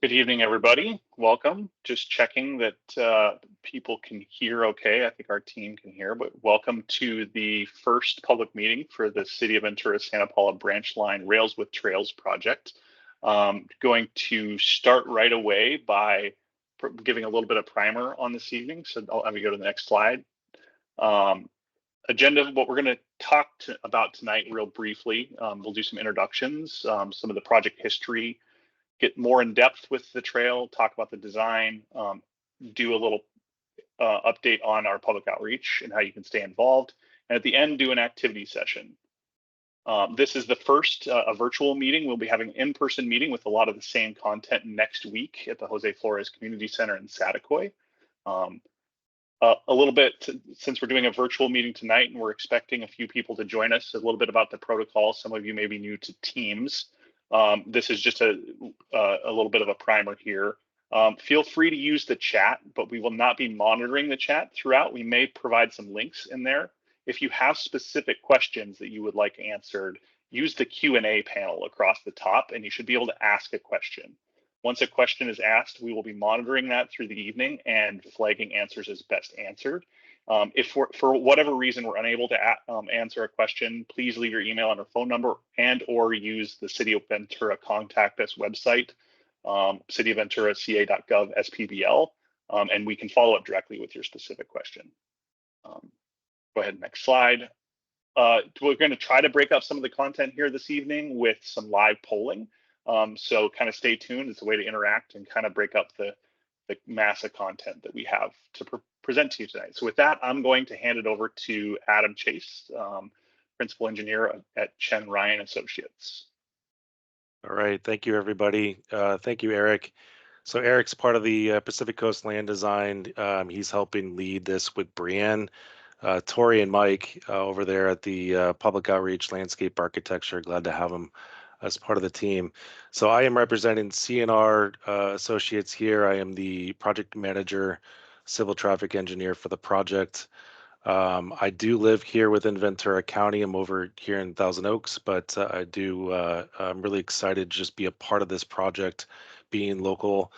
Good evening, everybody. Welcome. Just checking that people can hear okay. I think our team can hear, but welcome to the first public meeting for the City of Ventura Santa Paula Branch Line Rails with Trails project. Going to start right away by giving a little bit of primer on this evening. So I'll have you go to the next slide. Agenda of what we're going to talk about tonight real briefly. We'll do some introductions, some of the project history, get more in depth with the trail, talk about the design, do a little update on our public outreach and how you can stay involved. And at the end, do an activity session. This is the first a virtual meeting. We'll be having an in-person meeting with a lot of the same content next week at the Jose Flores Community Center in Saticoy. A little bit, since we're doing a virtual meeting tonight and we're expecting a few people to join us, a little bit about the protocol. Some of you may be new to Teams. This is just a little bit of a primer here. Feel free to use the chat, but we will not be monitoring the chat throughout. We may provide some links in there. If you have specific questions that you would like answered, use the Q&A panel across the top and you should be able to ask a question. Once a question is asked, we will be monitoring that through the evening and flagging answers as best answered. If for whatever reason we're unable to answer a question, please leave your email and or phone number and or use the City of Ventura Contact Us website, cityofventuraca.gov SPBL, and we can follow up directly with your specific question. Go ahead, next slide. We're going to try to break up some of the content here this evening with some live polling. So kind of stay tuned. It's a way to interact and kind of break up the mass of content that we have to present to you tonight. So with that, I'm going to hand it over to Adam Chase, Principal Engineer at Chen Ryan Associates. All right, thank you, everybody. Thank you, Eric. So Eric's part of the Pacific Coast Land Design. He's helping lead this with Brianne, Tori, and Mike over there at the Public Outreach Landscape Architecture. Glad to have them as part of the team. So I am representing CNR Associates here. I am the project manager, civil traffic engineer for the project. I do live here within Ventura County. I'm over here in Thousand Oaks, but I'm really excited to just be a part of this project, being local,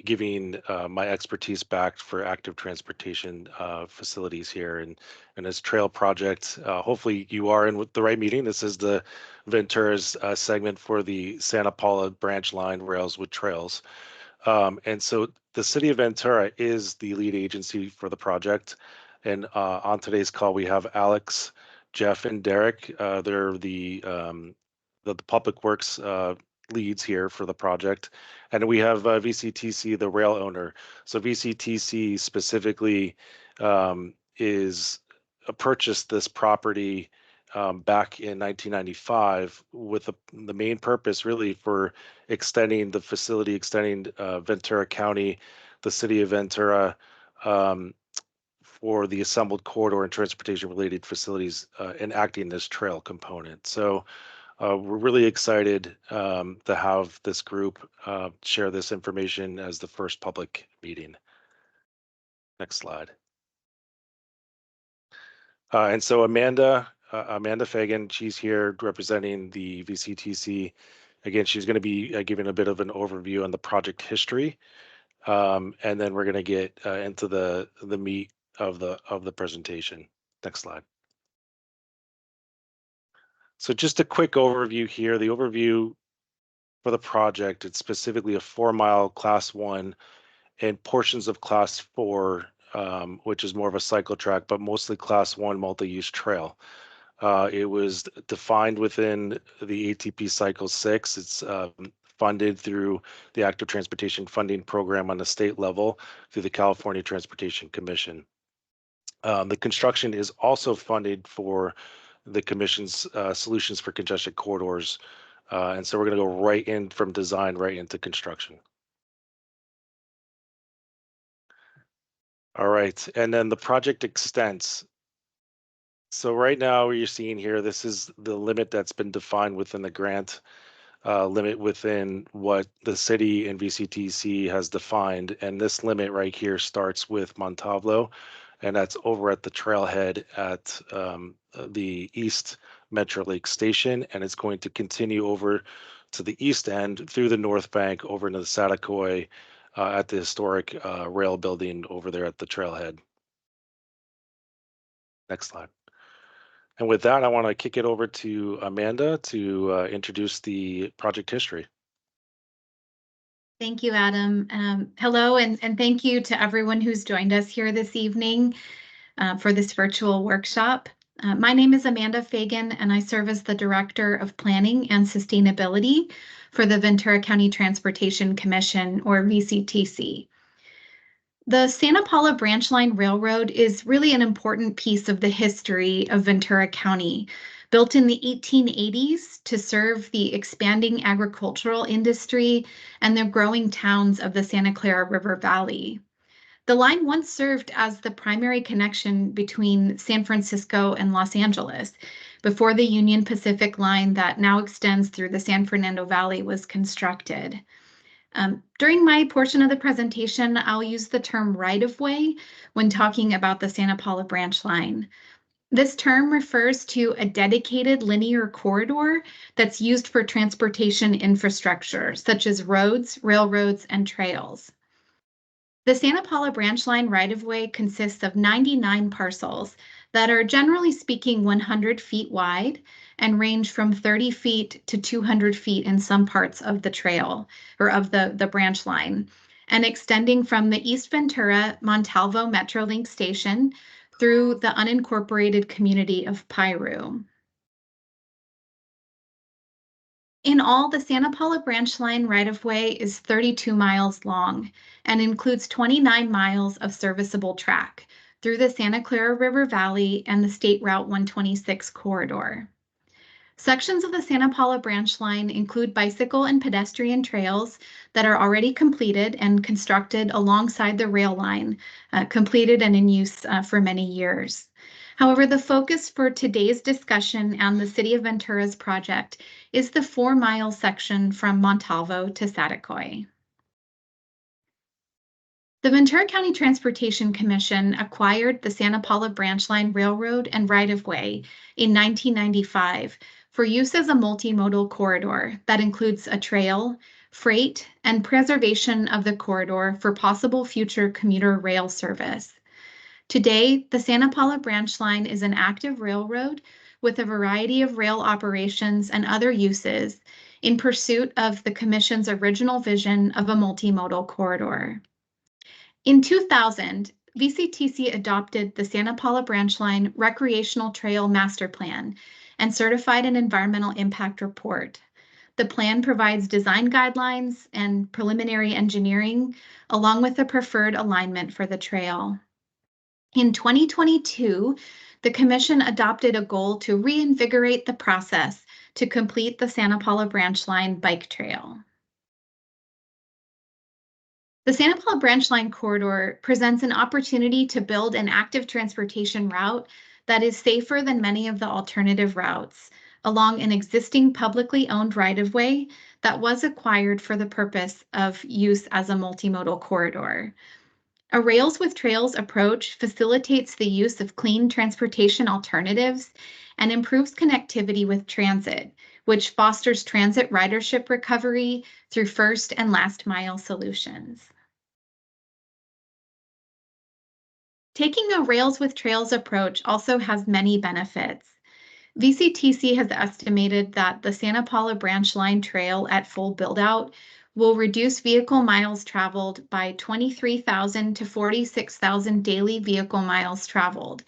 giving my expertise back for active transportation facilities here and this trail project. Hopefully you are in with the right meeting. This is the Ventura's segment for the Santa Paula branch line rails with trails. And so the City of Ventura is the lead agency for the project. And on today's call, we have Alex, Jeff, and Derek. They're the public works leads here for the project. And we have VCTC, the rail owner. So VCTC specifically is purchased this property back in 1995 with the main purpose really for extending the facility, extending Ventura County, the City of Ventura, for the assembled corridor and transportation related facilities enacting this trail component. So we're really excited to have this group share this information as the first public meeting. Next slide. And so Amanda Fagan, she's here representing the VCTC. Again, she's going to be giving a bit of an overview on the project history, and then we're going to get into the meat of the presentation. Next slide. So just a quick overview here. The overview for the project, it's specifically a 4-mile class 1 and portions of class 4, which is more of a cycle track, but mostly class 1 multi-use trail. It was defined within the ATP Cycle 6. It's funded through the Active Transportation Funding Program on the state level through the California Transportation Commission. The construction is also funded for the Commission's Solutions for Congested Corridors. And so we're going to go right in from design right into construction. All right, and then the project extents. So right now you're seeing here, this is the limit that's been defined within the grant limit within what the city and VCTC has defined. And this limit right here starts with Montalvo, and that's over at the trailhead at the East Metro Lake Station, and it's going to continue over to the east end through the north bank over into the Satakoy at the historic rail building over there at the trailhead. Next slide. And with that, I want to kick it over to Amanda to introduce the project history. Thank you, Adam. Hello, and thank you to everyone who's joined us here this evening for this virtual workshop. My name is Amanda Fagan, and I serve as the Director of Planning and Sustainability for the Ventura County Transportation Commission, or VCTC. The Santa Paula Branch Line Railroad is really an important piece of the history of Ventura County. Built in the 1880s to serve the expanding agricultural industry and the growing towns of the Santa Clara River Valley. The line once served as the primary connection between San Francisco and Los Angeles before the Union Pacific line that now extends through the San Fernando Valley was constructed. During my portion of the presentation, I'll use the term right-of-way when talking about the Santa Paula Branch Line. This term refers to a dedicated linear corridor that's used for transportation infrastructure, such as roads, railroads, and trails. The Santa Paula Branch Line right-of-way consists of 99 parcels that are generally speaking 100 feet wide and range from 30 feet to 200 feet in some parts of the trail or of the branch line, and extending from the East Ventura Montalvo Metrolink station through the unincorporated community of Piru. In all, the Santa Paula Branch Line right-of-way is 32 miles long and includes 29 miles of serviceable track through the Santa Clara River Valley and the State Route 126 corridor. Sections of the Santa Paula Branch Line include bicycle and pedestrian trails that are already completed and constructed alongside the rail line, completed and in use for many years. However, the focus for today's discussion and the City of Ventura's project is the 4-mile section from Montalvo to Satakoy. The Ventura County Transportation Commission acquired the Santa Paula Branch Line Railroad and right-of-way in 1995 for use as a multimodal corridor that includes a trail, freight, and preservation of the corridor for possible future commuter rail service. Today, the Santa Paula Branch Line is an active railroad with a variety of rail operations and other uses in pursuit of the Commission's original vision of a multimodal corridor. In 2000, VCTC adopted the Santa Paula Branch Line Recreational Trail Master Plan and certified an environmental impact report. The plan provides design guidelines and preliminary engineering, along with a preferred alignment for the trail. In 2022, the Commission adopted a goal to reinvigorate the process to complete the Santa Paula Branch Line bike trail. The Santa Paula Branch Line corridor presents an opportunity to build an active transportation route that is safer than many of the alternative routes along an existing publicly owned right-of-way that was acquired for the purpose of use as a multimodal corridor. A Rails with Trails approach facilitates the use of clean transportation alternatives and improves connectivity with transit, which fosters transit ridership recovery through first and last mile solutions. Taking a Rails with Trails approach also has many benefits. VCTC has estimated that the Santa Paula Branch Line Trail at full build-out will reduce vehicle miles traveled by 23,000 to 46,000 daily vehicle miles traveled.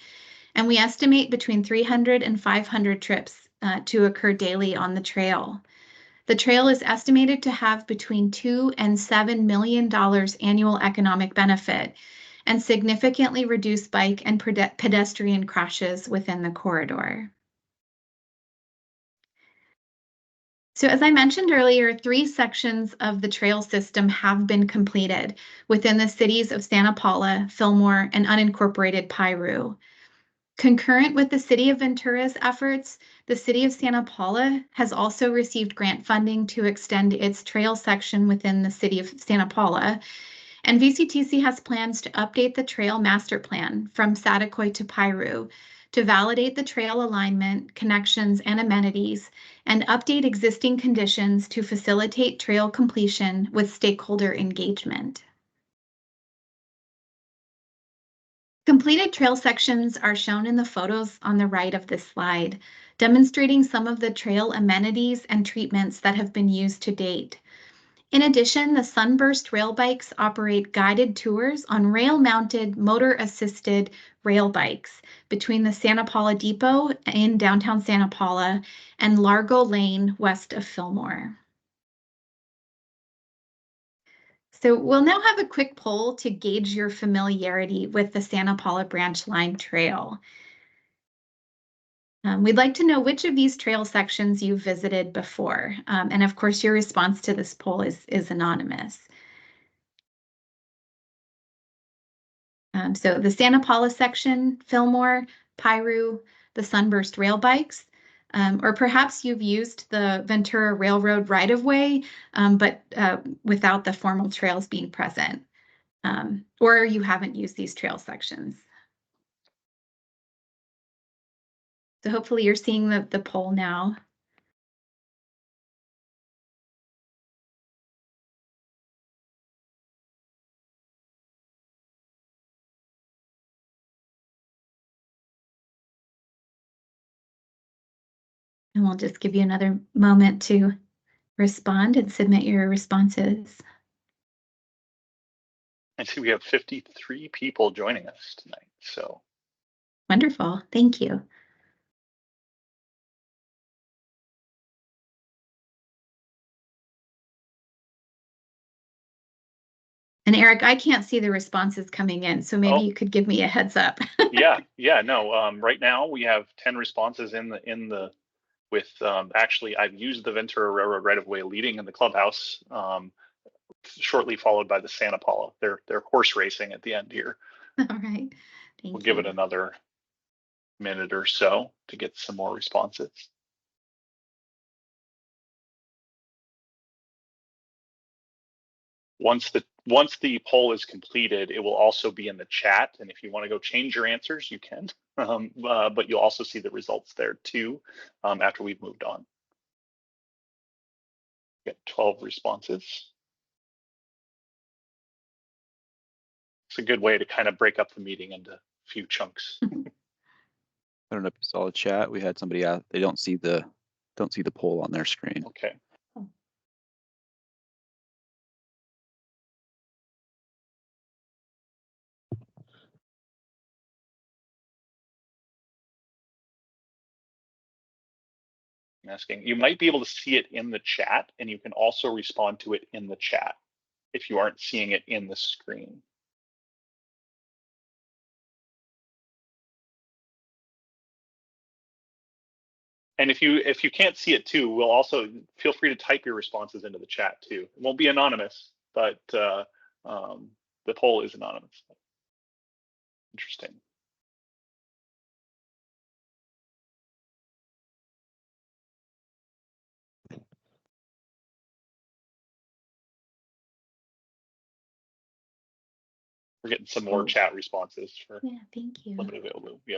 And we estimate between 300 and 500 trips to occur daily on the trail. The trail is estimated to have between $2 and $7 million annual economic benefit and significantly reduce bike and pedestrian crashes within the corridor. So as I mentioned earlier, 3 sections of the trail system have been completed within the cities of Santa Paula, Fillmore, and unincorporated Piru. Concurrent with the City of Ventura's efforts, the City of Santa Paula has also received grant funding to extend its trail section within the City of Santa Paula, and VCTC has plans to update the trail master plan from Satakoy to Piru to validate the trail alignment, connections, and amenities, and update existing conditions to facilitate trail completion with stakeholder engagement. Completed trail sections are shown in the photos on the right of this slide, demonstrating some of the trail amenities and treatments that have been used to date. In addition, the Sunburst rail bikes operate guided tours on rail-mounted, motor-assisted rail bikes between the Santa Paula Depot in downtown Santa Paula and Largo Lane west of Fillmore. So we'll now have a quick poll to gauge your familiarity with the Santa Paula Branch Line Trail. We'd like to know which of these trail sections you've visited before. And of course, your response to this poll is anonymous. So the Santa Paula section, Fillmore, Piru, the Sunburst rail bikes, or perhaps you've used the Ventura Railroad right-of-way, but without the formal trails being present, or you haven't used these trail sections. So hopefully you're seeing the poll now. And we'll just give you another moment to respond and submit your responses. I see we have 53 people joining us tonight, so. Wonderful, thank you. And Eric, I can't see the responses coming in, so maybe you could give me a heads up. yeah, no. Right now we have 10 responses actually I've used the Ventura Railroad right of way leading in the clubhouse, shortly followed by the Santa Paula. They're horse racing at the end here. All right, thank you. We'll give it another minute or so to get some more responses. Once the poll is completed, it will also be in the chat, and if you want to go change your answers, you can. But you'll also see the results there too after we've moved on. Get 12 responses. It's a good way to kind of break up the meeting into a few chunks. I don't know if you saw the chat. We had somebody out. They don't see the poll on their screen. Okay. Asking, you might be able to see it in the chat, and you can also respond to it in the chat if you aren't seeing it in the screen. And if you can't see it too, we'll also feel free to type your responses into the chat too. It won't be anonymous, but the poll is anonymous. Interesting. We're getting some more chat responses for thank you. limited availability. We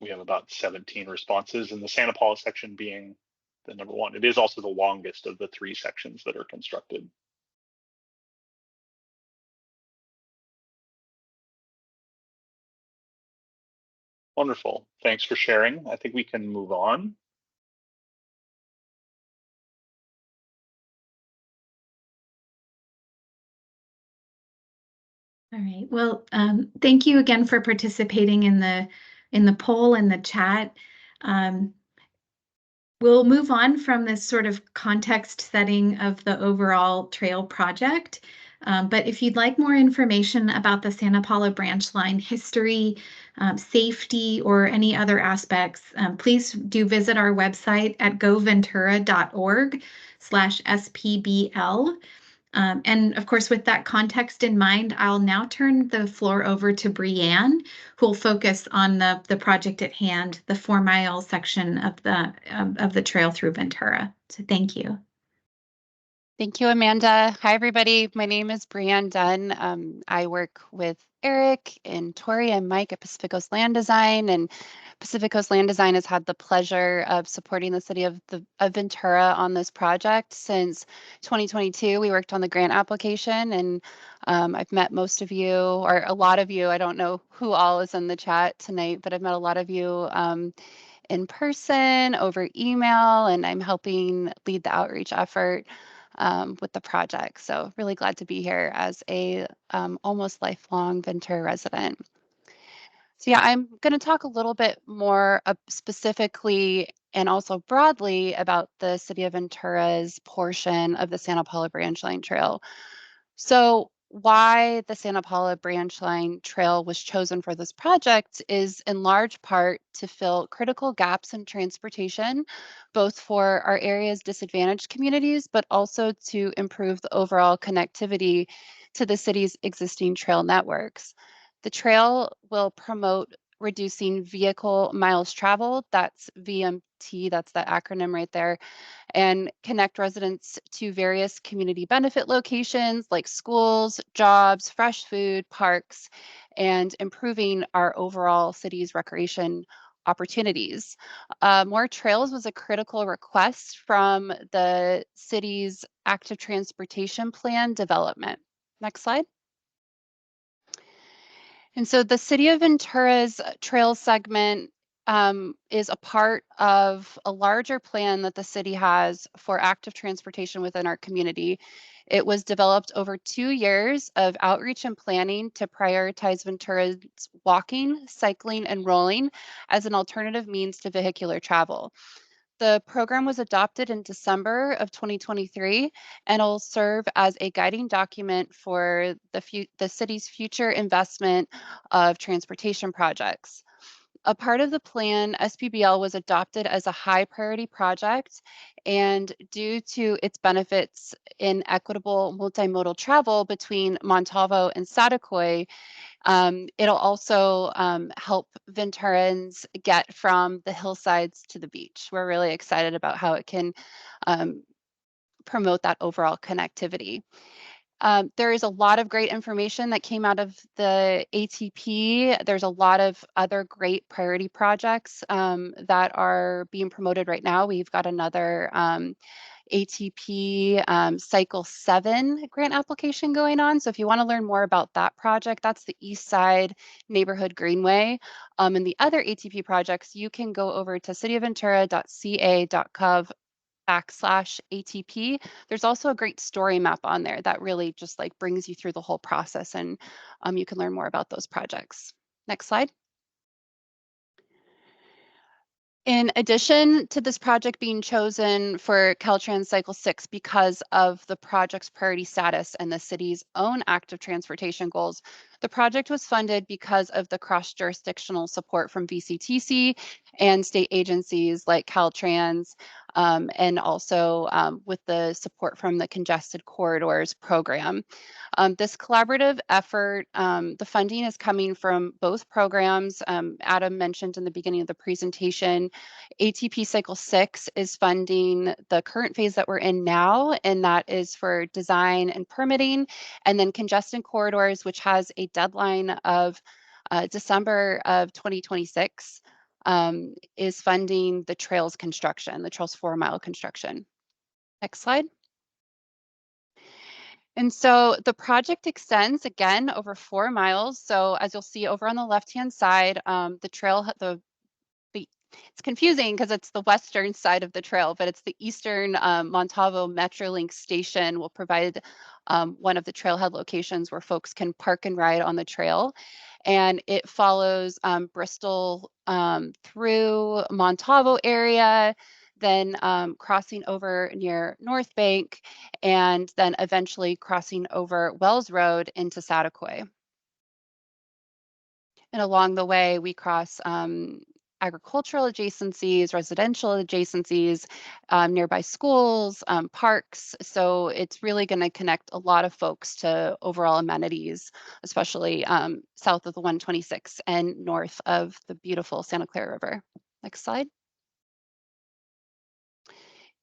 have about 17 responses, and the Santa Paula section being the number one. It is also the longest of the 3 sections that are constructed. Wonderful. Thanks for sharing. I think we can move on. All right. Well, thank you again for participating in the poll and the chat. We'll move on from this sort of context setting of the overall trail project. But if you'd like more information about the Santa Paula Branch Line history, safety, or any other aspects, please do visit our website at goventura.org/SPBL. And of course, with that context in mind, I'll now turn the floor over to Brianne, who will focus on the project at hand, the 4-mile section of the trail through Ventura. So thank you. Thank you, Amanda. Hi, everybody. My name is Brianne Dunn. I work with Eric and Tori and Mike at Pacific Coast Land Design, and Pacific Coast Land Design has had the pleasure of supporting the city of Ventura on this project since 2022. We worked on the grant application, and I've met most of you, or a lot of you. I don't know who all is in the chat tonight, but I've met a lot of you in person, over email, and I'm helping lead the outreach effort with the project. So really glad to be here as a almost lifelong Ventura resident. So yeah, I'm going to talk a little bit more specifically and also broadly about the City of Ventura's portion of the Santa Paula Branch Line Trail. So why the Santa Paula Branch Line Trail was chosen for this project is in large part to fill critical gaps in transportation, both for our area's disadvantaged communities, but also to improve the overall connectivity to the city's existing trail networks. The trail will promote reducing vehicle miles traveled, that's VMT, that's that acronym right there, and connect residents to various community benefit locations like schools, jobs, fresh food, parks, and improving our overall city's recreation opportunities. More trails was a critical request from the city's active transportation plan development. Next slide. And so the City of Ventura's trail segment is a part of a larger plan that the city has for active transportation within our community. It was developed over 2 years of outreach and planning to prioritize Ventura's walking, cycling, and rolling as an alternative means to vehicular travel. The program was adopted in December of 2023 and will serve as a guiding document for the city's future investment of transportation projects. A part of the plan, SPBL was adopted as a high priority project, and due to its benefits in equitable multimodal travel between Montalvo and Saticoy, it'll also help Venturans get from the hillsides to the beach. We're really excited about how it can promote that overall connectivity. There is a lot of great information that came out of the ATP. There's a lot of other great priority projects that are being promoted right now. We've got another ATP Cycle 7 grant application going on. So if you want to learn more about that project, that's the East Side Neighborhood Greenway. And the other ATP projects, you can go over to cityofventura.ca.gov/ATP. There's also a great story map on there that really just like brings you through the whole process, and you can learn more about those projects. Next slide. In addition to this project being chosen for Caltrans Cycle 6 because of the project's priority status and the city's own active transportation goals, the project was funded because of the cross-jurisdictional support from VCTC and state agencies like Caltrans, and also with the support from the Congested Corridors program. This collaborative effort, the funding is coming from both programs. Adam mentioned in the beginning of the presentation, ATP Cycle 6 is funding the current phase that we're in now, and that is for design and permitting. And then Congested Corridors, which has a deadline of December of 2026, is funding the trails construction, the trails 4-mile construction. Next slide. And so the project extends again over 4 miles. So as you'll see over on the left-hand side, the trail, it's confusing because it's the western side of the trail, but it's the eastern Montalvo Metrolink station will provide one of the trailhead locations where folks can park and ride on the trail. And it follows Bristol through Montalvo area, then crossing over near North Bank, and then eventually crossing over Wells Road into Saticoy. And along the way, we cross agricultural adjacencies, residential adjacencies, nearby schools, parks. So it's really going to connect a lot of folks to overall amenities, especially south of the 126 and north of the beautiful Santa Clara River. Next slide.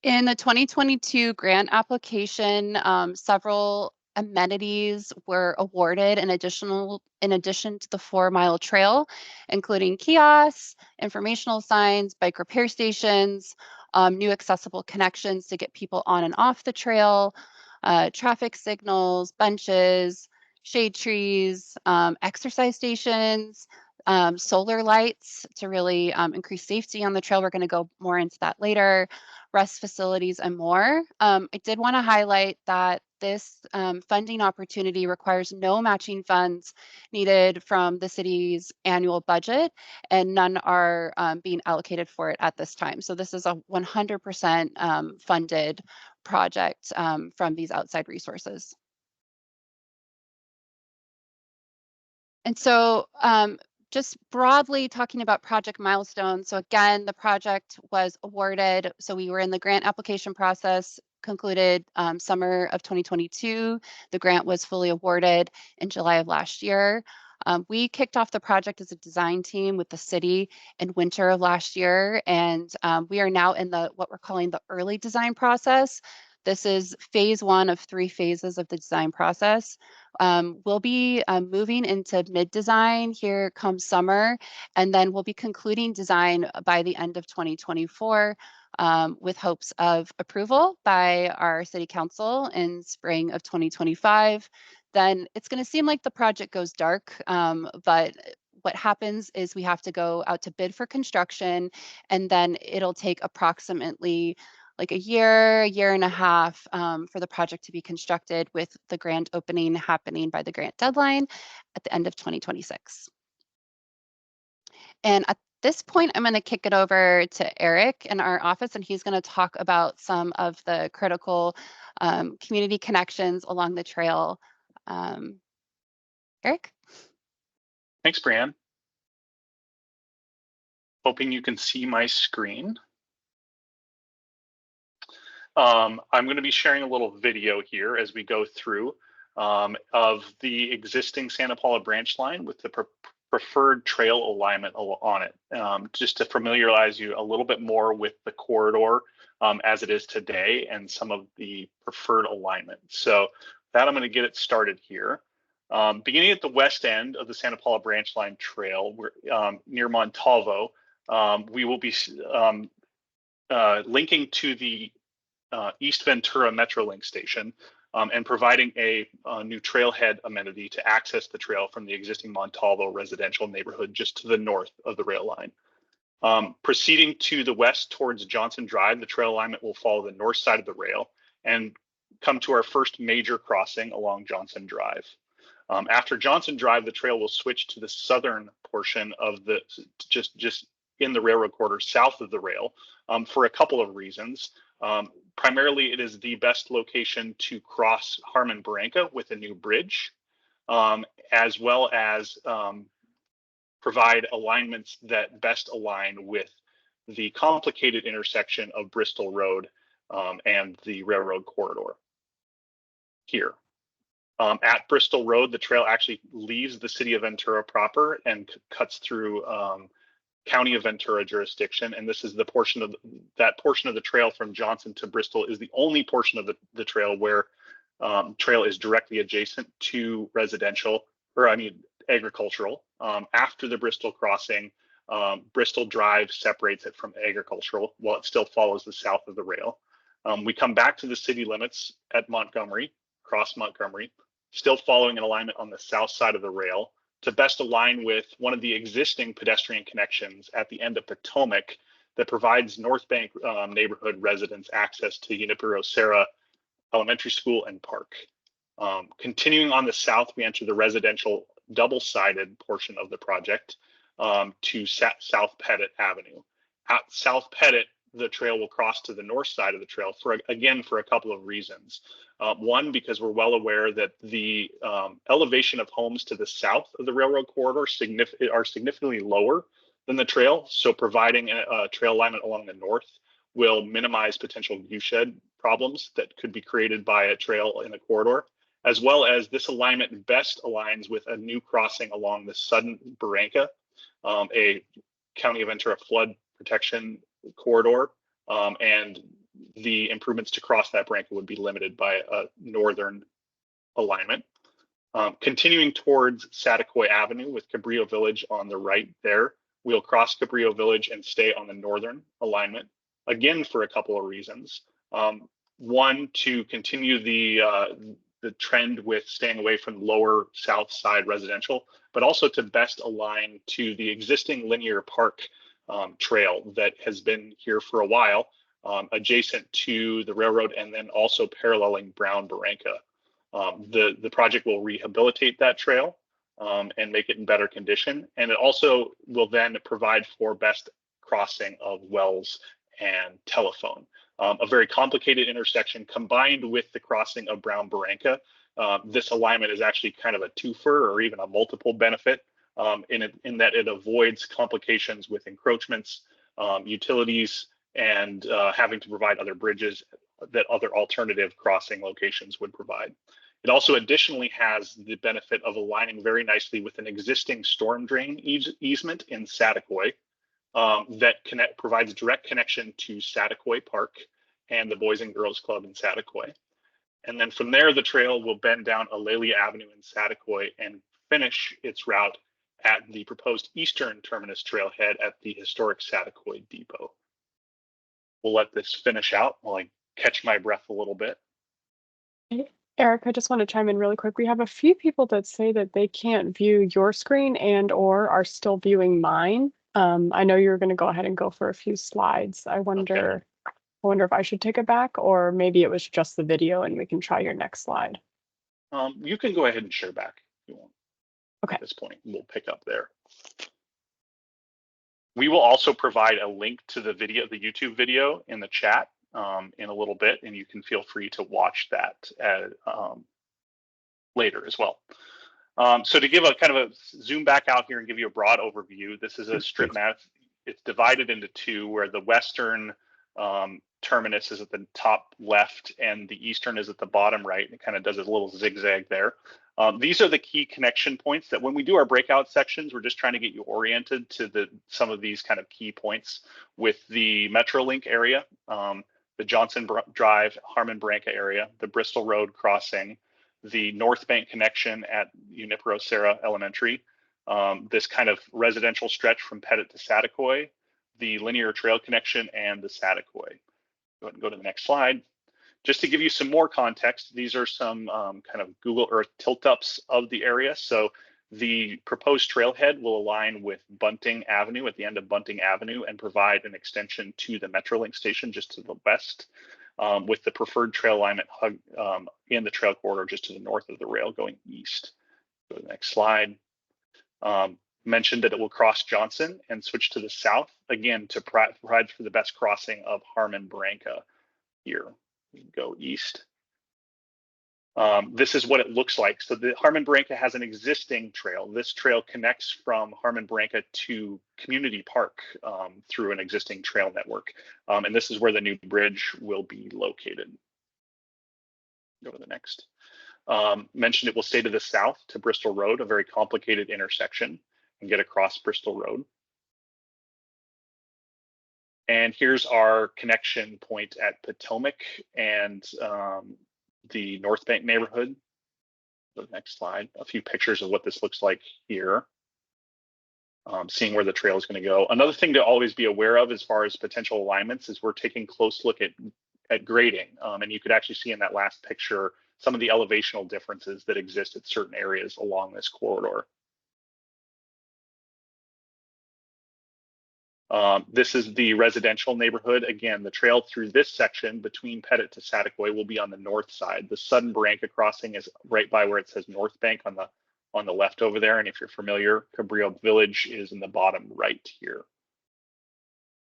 In the 2022 grant application, several amenities were awarded in addition to the 4-mile trail, including kiosks, informational signs, bike repair stations, new accessible connections to get people on and off the trail, traffic signals, benches, shade trees, exercise stations, solar lights to really increase safety on the trail. We're going to go more into that later. Rest facilities and more. I did want to highlight that this funding opportunity requires no matching funds needed from the city's annual budget, and none are being allocated for it at this time. So this is a 100% funded project from these outside resources. And so just broadly talking about project milestones. So again, the project was awarded. So we were in the grant application process, concluded summer of 2022. The grant was fully awarded in July of last year. We kicked off the project as a design team with the city in winter of last year. And we are now in what we're calling the early design process. This is phase 1 of 3 phases of the design process. We'll be moving into mid-design here come summer, and then we'll be concluding design by the end of 2024 with hopes of approval by our city council in spring of 2025. Then it's going to seem like the project goes dark, but what happens is we have to go out to bid for construction, and then it'll take approximately like a year and a half for the project to be constructed, with the grand opening happening by the grant deadline at the end of 2026. And at this point, I'm going to kick it over to Eric in our office, and he's going to talk about some of the critical community connections along the trail. Eric? Thanks, Brianne. Hoping you can see my screen. I'm going to be sharing a little video here as we go through of the existing Santa Paula branch line with the preferred trail alignment on it, just to familiarize you a little bit more with the corridor as it is today and some of the preferred alignment. So that I'm going to get it started here. Beginning at the west end of the Santa Paula branch line trail, near Montalvo, we will be linking to the East Ventura Metrolink station and providing a new trailhead amenity to access the trail from the existing Montalvo residential neighborhood just to the north of the rail line. Proceeding to the west towards Johnson Drive, the trail alignment will follow the north side of the rail and come to our first major crossing along Johnson Drive. After Johnson Drive, the trail will switch to the southern portion of the just in the railroad corridor south of the rail for a couple of reasons. Primarily, it is the best location to cross Harmon Barranca with a new bridge, as well as provide alignments that best align with the complicated intersection of Bristol Road and the railroad corridor here. At Bristol Road, the trail actually leaves the city of Ventura proper and cuts through County of Ventura jurisdiction, and this is the portion of the trail from Johnson to Bristol is the only portion of the trail where trail is directly adjacent to residential, or I mean agricultural. After the Bristol crossing, Bristol Drive separates it from agricultural while it still follows the south of the rail. We come back to the city limits at Montgomery, cross Montgomery, still following an alignment on the south side of the rail to best align with one of the existing pedestrian connections at the end of Potomac that provides North Bank neighborhood residents access to Junipero Serra Elementary School and Park. Continuing on the south, we enter the residential double-sided portion of the project to South Pettit Avenue. At South Pettit, the trail will cross to the north side of the trail for a couple of reasons. One, because we're well aware that the elevation of homes to the south of the railroad corridor are significantly lower than the trail. So providing a trail alignment along the north will minimize potential viewshed problems that could be created by a trail in the corridor, as well as this alignment best aligns with a new crossing along the Sudden Barranca, a County of Ventura flood protection corridor, and the improvements to cross that Branca would be limited by a northern alignment. Continuing towards Saticoy Avenue with Cabrillo Village on the right there, we'll cross Cabrillo Village and stay on the northern alignment, again for a couple of reasons. One, to continue the trend with staying away from lower south side residential, but also to best align to the existing linear park trail that has been here for a while, adjacent to the railroad and then also paralleling Brown Barranca. The project will rehabilitate that trail and make it in better condition. And it also will then provide for best crossing of Wells and Telephone. A very complicated intersection combined with the crossing of Brown Barranca. This alignment is actually kind of a twofer or even a multiple benefit in that it avoids complications with encroachments, utilities, and having to provide other bridges that other alternative crossing locations would provide. It also additionally has the benefit of aligning very nicely with an existing storm drain easement in Saticoy that provides direct connection to Saticoy Park and the Boys and Girls Club in Saticoy. And then from there, the trail will bend down Alelia Avenue in Saticoy and finish its route at the proposed eastern terminus trailhead at the historic Saticoy Depot. We'll let this finish out while I catch my breath a little bit. Eric, I just want to chime in really quick. We have a few people that say that they can't view your screen and or are still viewing mine. I know you're going to go ahead and go for a few slides. I wonder if I should take it back, or maybe it was just the video and we can try your next slide. You can go ahead and share back if you want. Okay. At this point, we'll pick up there. We will also provide a link to the video, the YouTube video, in the chat in a little bit, and you can feel free to watch that later as well. So to give a kind of a zoom back out here and give you a broad overview, this is a strip map. It's divided into two, where the western terminus is at the top left and the eastern is at the bottom right. It kind of does a little zigzag there. These are the key connection points that when we do our breakout sections, we're just trying to get you oriented to some of these kind of key points with the Metrolink area, the Johnson Drive, Harmon Branca area, the Bristol Road crossing, the North Bank connection at Junipero Serra Elementary, this kind of residential stretch from Pettit to Saticoy, the linear trail connection, and the Saticoy. Go ahead and go to the next slide. Just to give you some more context, these are some kind of Google Earth tilt-ups of the area. So the proposed trailhead will align with Bunting Avenue at the end of Bunting Avenue and provide an extension to the Metrolink station just to the west, with the preferred trail alignment in the trail corridor just to the north of the rail going east. Go to the next slide. Mentioned that it will cross Johnson and switch to the south, again, to provide for the best crossing of Harmon Branca here. We go east. This is what it looks like. So the Harmon Branca has an existing trail. This trail connects from Harmon Branca to Community Park through an existing trail network. And this is where the new bridge will be located. Go to the next. Mentioned it will stay to the south to Bristol Road, a very complicated intersection, and get across Bristol Road. And here's our connection point at Potomac and the North Bank neighborhood. The next slide, a few pictures of what this looks like here. Seeing where the trail is going to go. Another thing to always be aware of as far as potential alignments is we're taking a close look at grading. And you could actually see in that last picture some of the elevational differences that exist at certain areas along this corridor. This is the residential neighborhood. Again, the trail through this section between Pettit to Saticoy will be on the north side. The Sudden Barranca crossing is right by where it says North Bank on the left over there. And if you're familiar, Cabrillo Village is in the bottom right here.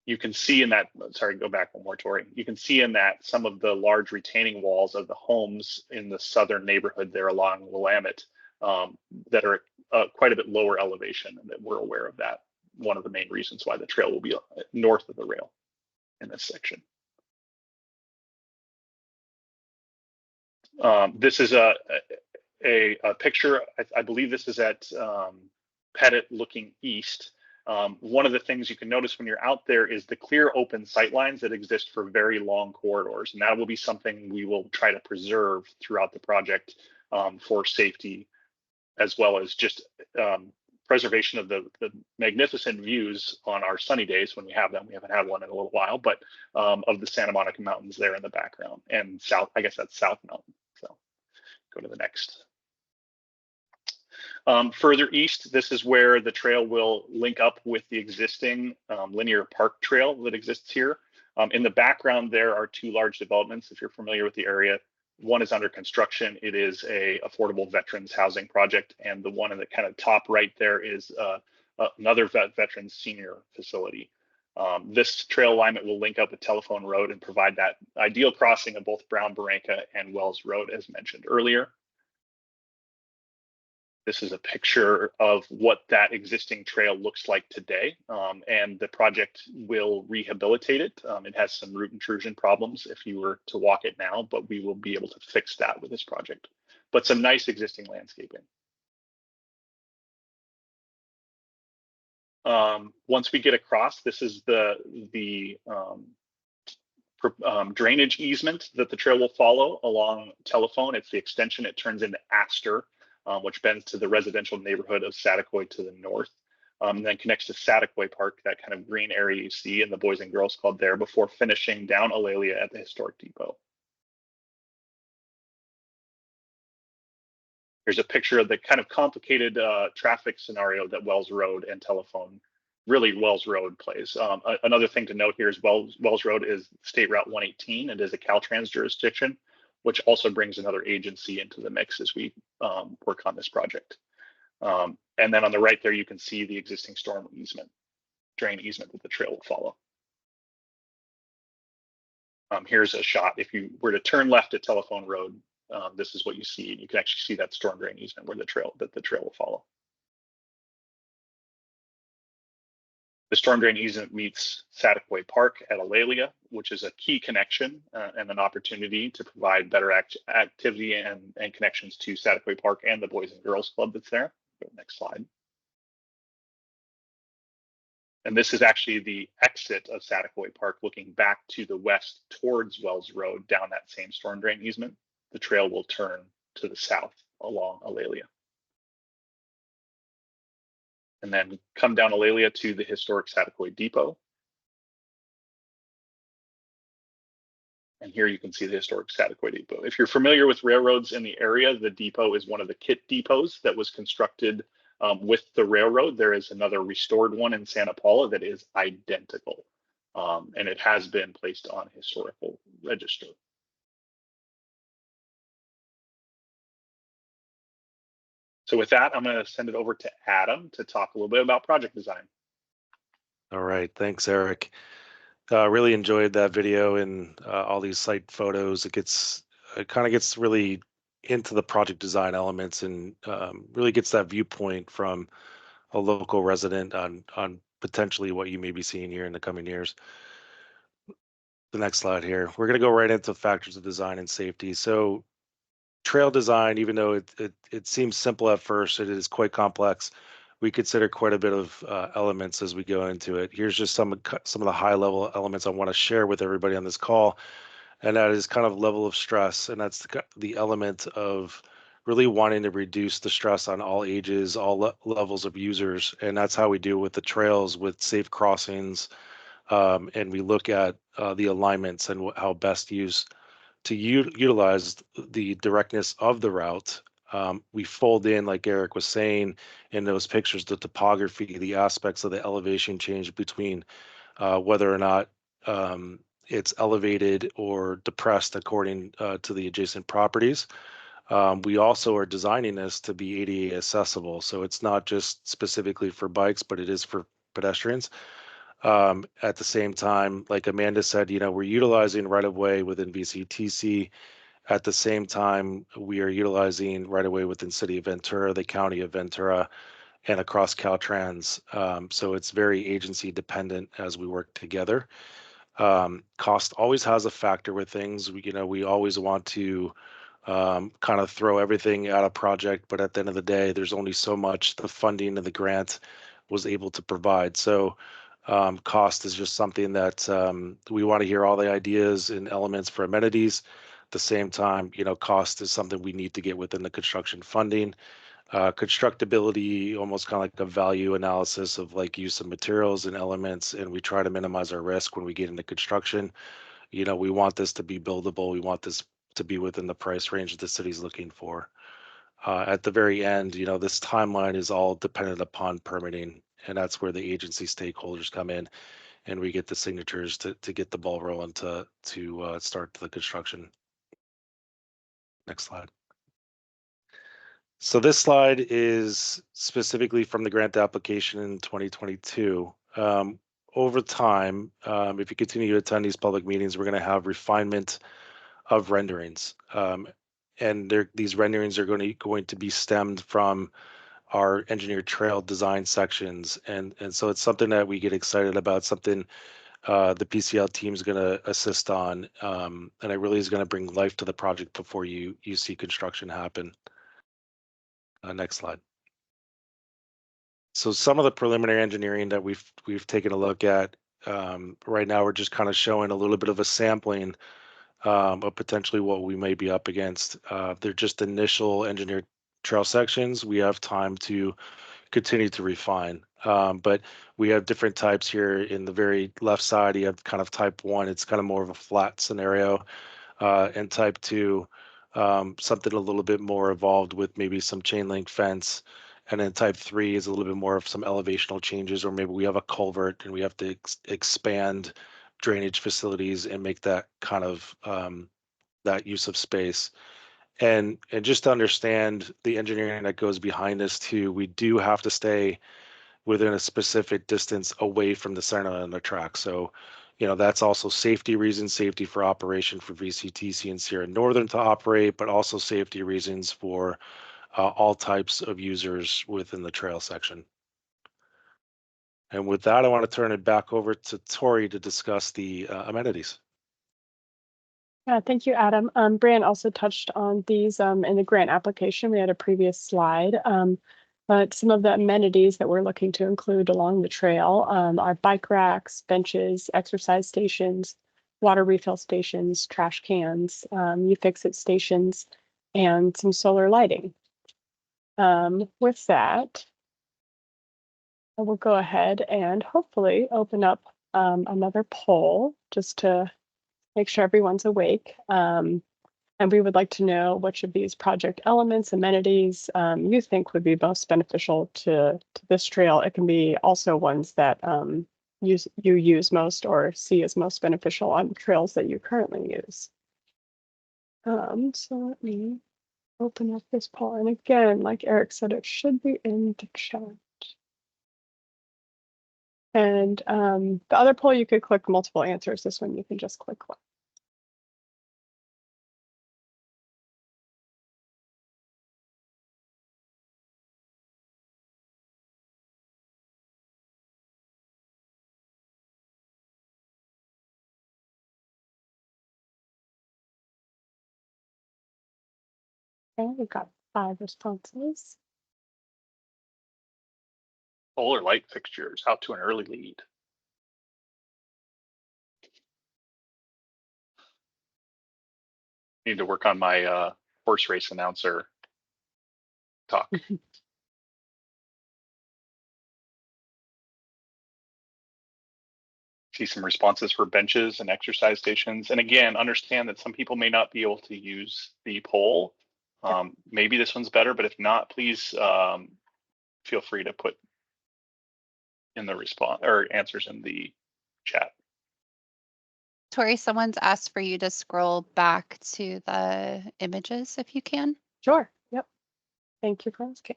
You can see in that, sorry, go back one more, Tori. You can see in that some of the large retaining walls of the homes in the southern neighborhood there along Willamette that are quite a bit lower elevation, and that we're aware of that. One of the main reasons why the trail will be north of the rail in this section. This is a picture. I believe this is at Pettit looking east. One of the things you can notice when you're out there is the clear open sight lines that exist for very long corridors. And that will be something we will try to preserve throughout the project for safety, as well as just preservation of the magnificent views on our sunny days when we have them. We haven't had one in a little while, but of the Santa Monica Mountains there in the background, and south, I guess that's South Mountain. So go to the next. Further east, this is where the trail will link up with the existing linear park trail that exists here. In the background, there are two large developments, if you're familiar with the area. One is under construction. It is a affordable veterans housing project, and the one in the kind of top right there is another veterans senior facility. This trail alignment will link up with Telephone Road and provide that ideal crossing of both Brown Barranca and Wells Road, as mentioned earlier. This is a picture of what that existing trail looks like today, and the project will rehabilitate it. It has some root intrusion problems if you were to walk it now, but we will be able to fix that with this project. But some nice existing landscaping. Once we get across, this is the drainage easement that the trail will follow along Telephone. It's the extension. It turns into Astor, which bends to the residential neighborhood of Saticoy to the north, and then connects to Saticoy Park, that kind of green area you see in the Boys and Girls Club there, before finishing down Alalia at the historic depot. Here's a picture of the kind of complicated traffic scenario that Wells Road and Telephone, really Wells Road plays. Another thing to note here is Wells Road is State Route 118. It is a Caltrans jurisdiction, which also brings another agency into the mix as we work on this project. And then on the right there, you can see the existing storm easement, drain easement that the trail will follow. Here's a shot. If you were to turn left at Telephone Road, this is what you see. You can actually see that storm drain easement where the trail will follow. The storm drain easement meets Saticoy Park at Alalia, which is a key connection and an opportunity to provide better activity and connections to Saticoy Park and the Boys and Girls Club that's there. Go to the next slide. And this is actually the exit of Saticoy Park, looking back to the west towards Wells Road down that same storm drain easement. The trail will turn to the south along Alalia, and then come down Alalia to the historic Saticoy Depot. And here you can see the historic Saticoy Depot. If you're familiar with railroads in the area, the depot is one of the kit depots that was constructed with the railroad. There is another restored one in Santa Paula that is identical, and it has been placed on historical register. So with that, I'm going to send it over to Adam to talk a little bit about project design. All right, thanks, Eric. Really enjoyed that video and all these site photos. It kind of gets really into the project design elements and really gets that viewpoint from a local resident on potentially what you may be seeing here in the coming years. The next slide here. We're going to go right into factors of design and safety. So trail design, even though it seems simple at first, it is quite complex. We consider quite a bit of elements as we go into it. Here's just some of the high level elements I want to share with everybody on this call, and that is kind of level of stress, and that's the element of really wanting to reduce the stress on all ages, all levels of users, and that's how we do with the trails, with safe crossings, and we look at the alignments and how best to utilize the directness of the route. We fold in, like Eric was saying, in those pictures, the topography, the aspects of the elevation change between whether or not it's elevated or depressed according to the adjacent properties. We also are designing this to be ADA accessible. So it's not just specifically for bikes, but it is for pedestrians. At the same time, like Amanda said, we're utilizing right-of-way within VCTC. At the same time, we are utilizing right-of-way within City of Ventura, the County of Ventura, and across Caltrans. So it's very agency dependent as we work together. Cost always has a factor with things. We always want to kind of throw everything at a project, but at the end of the day, there's only so much the funding of the grant was able to provide. So cost is just something that we want to hear all the ideas and elements for amenities. At the same time, cost is something we need to get within the construction funding. Constructability, almost kind of like a value analysis of like use of materials and elements, and we try to minimize our risk when we get into construction. We want this to be buildable. We want this to be within the price range that the city's looking for. At the very end, this timeline is all dependent upon permitting, and that's where the agency stakeholders come in, and we get the signatures to get the ball rolling to start the construction. Next slide. So this slide is specifically from the grant application in 2022. Over time, if you continue to attend these public meetings, we're going to have refinement of renderings. And these renderings are going to be stemmed from our engineered trail design sections. And so it's something that we get excited about, something the PCL team is going to assist on. And it really is going to bring life to the project before you see construction happen. Next slide. So some of the preliminary engineering that we've taken a look at right now, we're just kind of showing a little bit of a sampling of potentially what we may be up against. They're just initial engineered trail sections. We have time to continue to refine, but we have different types here. In the very left side, you have kind of type 1. It's kind of more of a flat scenario, and type 2, something a little bit more evolved with maybe some chain link fence. And then type 3 is a little bit more of some elevational changes, or maybe we have a culvert and we have to expand drainage facilities and make that kind of that use of space. And just to understand the engineering that goes behind this too, we do have to stay within a specific distance away from the center of the track. So, that's also safety reasons, safety for operation for VCTC and Sierra Northern to operate, but also safety reasons for all types of users within the trail section. And with that, I want to turn it back over to Tori to discuss the amenities. Yeah, thank you, Adam. Brian also touched on these in the grant application. We had a previous slide, but some of the amenities that we're looking to include along the trail are bike racks, benches, exercise stations, water refill stations, trash cans, U-Fix-It stations, and some solar lighting. With that, I will go ahead and hopefully open up another poll just to make sure everyone's awake. And we would like to know which of these project elements, amenities you think would be most beneficial to this trail. It can be also ones that you use most or see as most beneficial on trails that you currently use. So let me open up this poll. And again, like Eric said, it should be in the chat. And the other poll, you could click multiple answers. This one, you can just click one. Okay, we've got 5 responses. Solar light fixtures out to an early lead. Need to work on my horse race announcer talk. See some responses for benches and exercise stations. And again, understand that some people may not be able to use the poll. Maybe this one's better, but if not, please feel free to put in the response or answers in the chat. Tori, someone's asked for you to scroll back to the images if you can. Sure. Yep. Thank you for asking.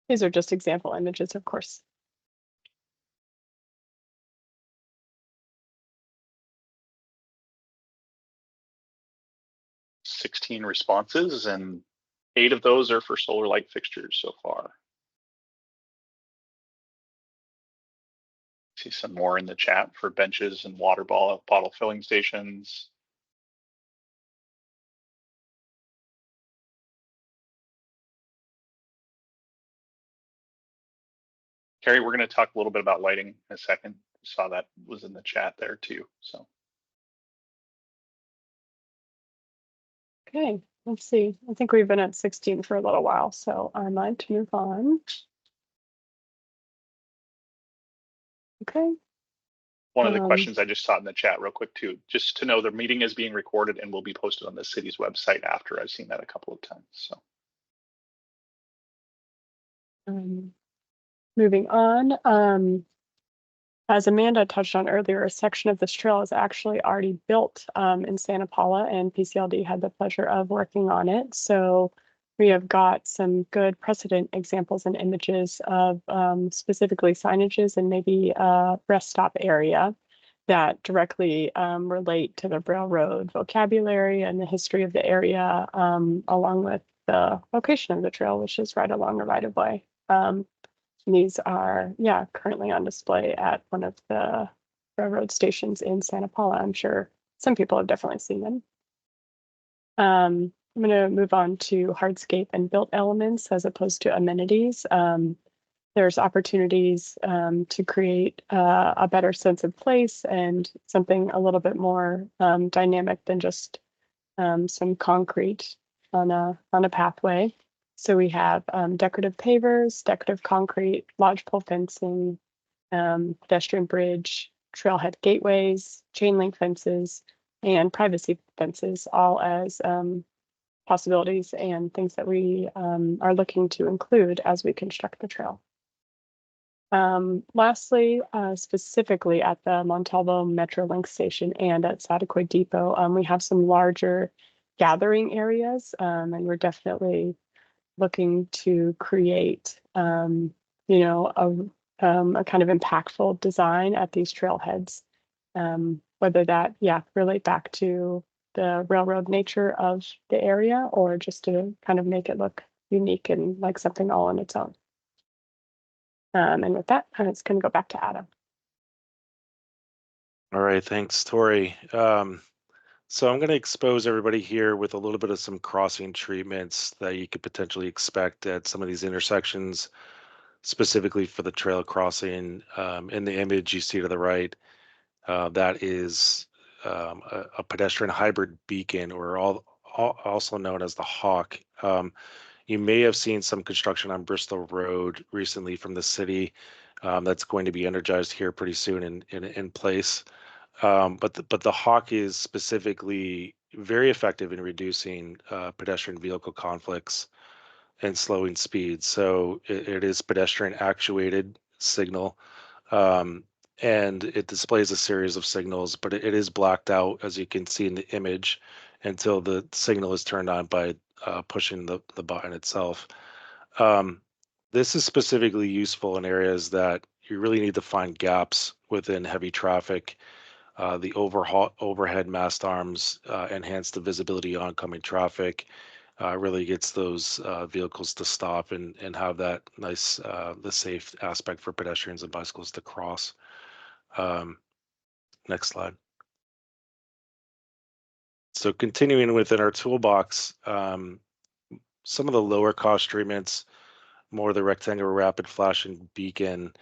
These are just example images, of course. "16 responses, and 8 of those are for solar light fixtures so far. See some more in the chat for benches and water bottle filling stations. Carrie, we're going to talk a little bit about lighting in a second. Saw that was in the chat there too. So. Okay, let's see. I think we've been at 16 for a little while, so I might move on. Okay. One of the questions I just saw in the chat real quick too, just to know the meeting is being recorded and will be posted on the city's website after. I've seen that a couple of times. So. Moving on, as Amanda touched on earlier, a section of this trail is actually already built in Santa Paula, and PCLD had the pleasure of working on it. So we have got some good precedent examples and images of specifically signages and maybe a rest stop area that directly relate to the railroad vocabulary and the history of the area, along with the location of the trail, which is right along the right of way. These are, yeah, currently on display at one of the railroad stations in Santa Paula. I'm sure some people have definitely seen them. I'm going to move on to hardscape and built elements as opposed to amenities. There's opportunities to create a better sense of place and something a little bit more dynamic than just some concrete on a pathway. So we have decorative pavers, decorative concrete, lodgepole fencing, pedestrian bridge, trailhead gateways, chain link fences, and privacy fences, all as possibilities and things that we are looking to include as we construct the trail. Lastly, specifically at the Montalvo Metrolink station and at Saticoy Depot, we have some larger gathering areas, and we're definitely looking to create, you know, a kind of impactful design at these trailheads, whether that, yeah, relate back to the railroad nature of the area or just to kind of make it look unique and like something all on its own. And with that, it's going to go back to Adam. All right, thanks, Tori. So I'm going to expose everybody here with a little bit of some crossing treatments that you could potentially expect at some of these intersections, specifically for the trail crossing. In the image you see to the right, that is a pedestrian hybrid beacon, or also known as the Hawk. You may have seen some construction on Bristol Road recently from the city that's going to be energized here pretty soon in place. But the Hawk is specifically very effective in reducing pedestrian vehicle conflicts and slowing speeds. So it is pedestrian actuated signal, and it displays a series of signals, but it is blacked out, as you can see in the image, until the signal is turned on by pushing the button itself. This is specifically useful in areas that you really need to find gaps within heavy traffic. The overhead mast arms enhance the visibility of oncoming traffic, really gets those vehicles to stop and have that nice, the safe aspect for pedestrians and bicycles to cross. Next slide. So continuing within our toolbox, some of the lower cost treatments, more the rectangular rapid flashing beacon.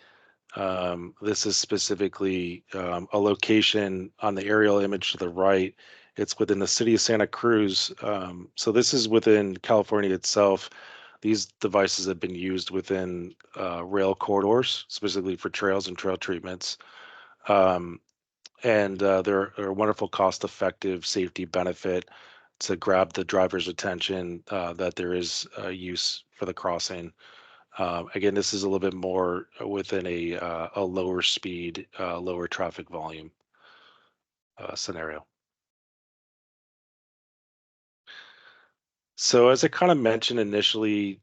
This is specifically a location on the aerial image to the right. It's within the city of Santa Cruz. So this is within California itself. These devices have been used within rail corridors, specifically for trails and trail treatments. And they're a wonderful cost-effective safety benefit to grab the driver's attention that there is use for the crossing. Again, this is a little bit more within a lower speed, lower traffic volume scenario. So as I kind of mentioned initially,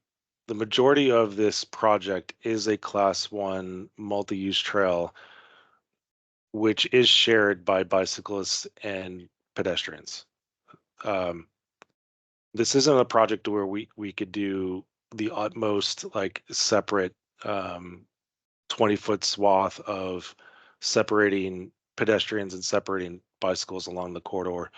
the majority of this project is a Class 1 multi-use trail, which is shared by bicyclists and pedestrians. This isn't a project where we could do the utmost like separate 20-foot swath of separating pedestrians and separating bicycles along the corridor.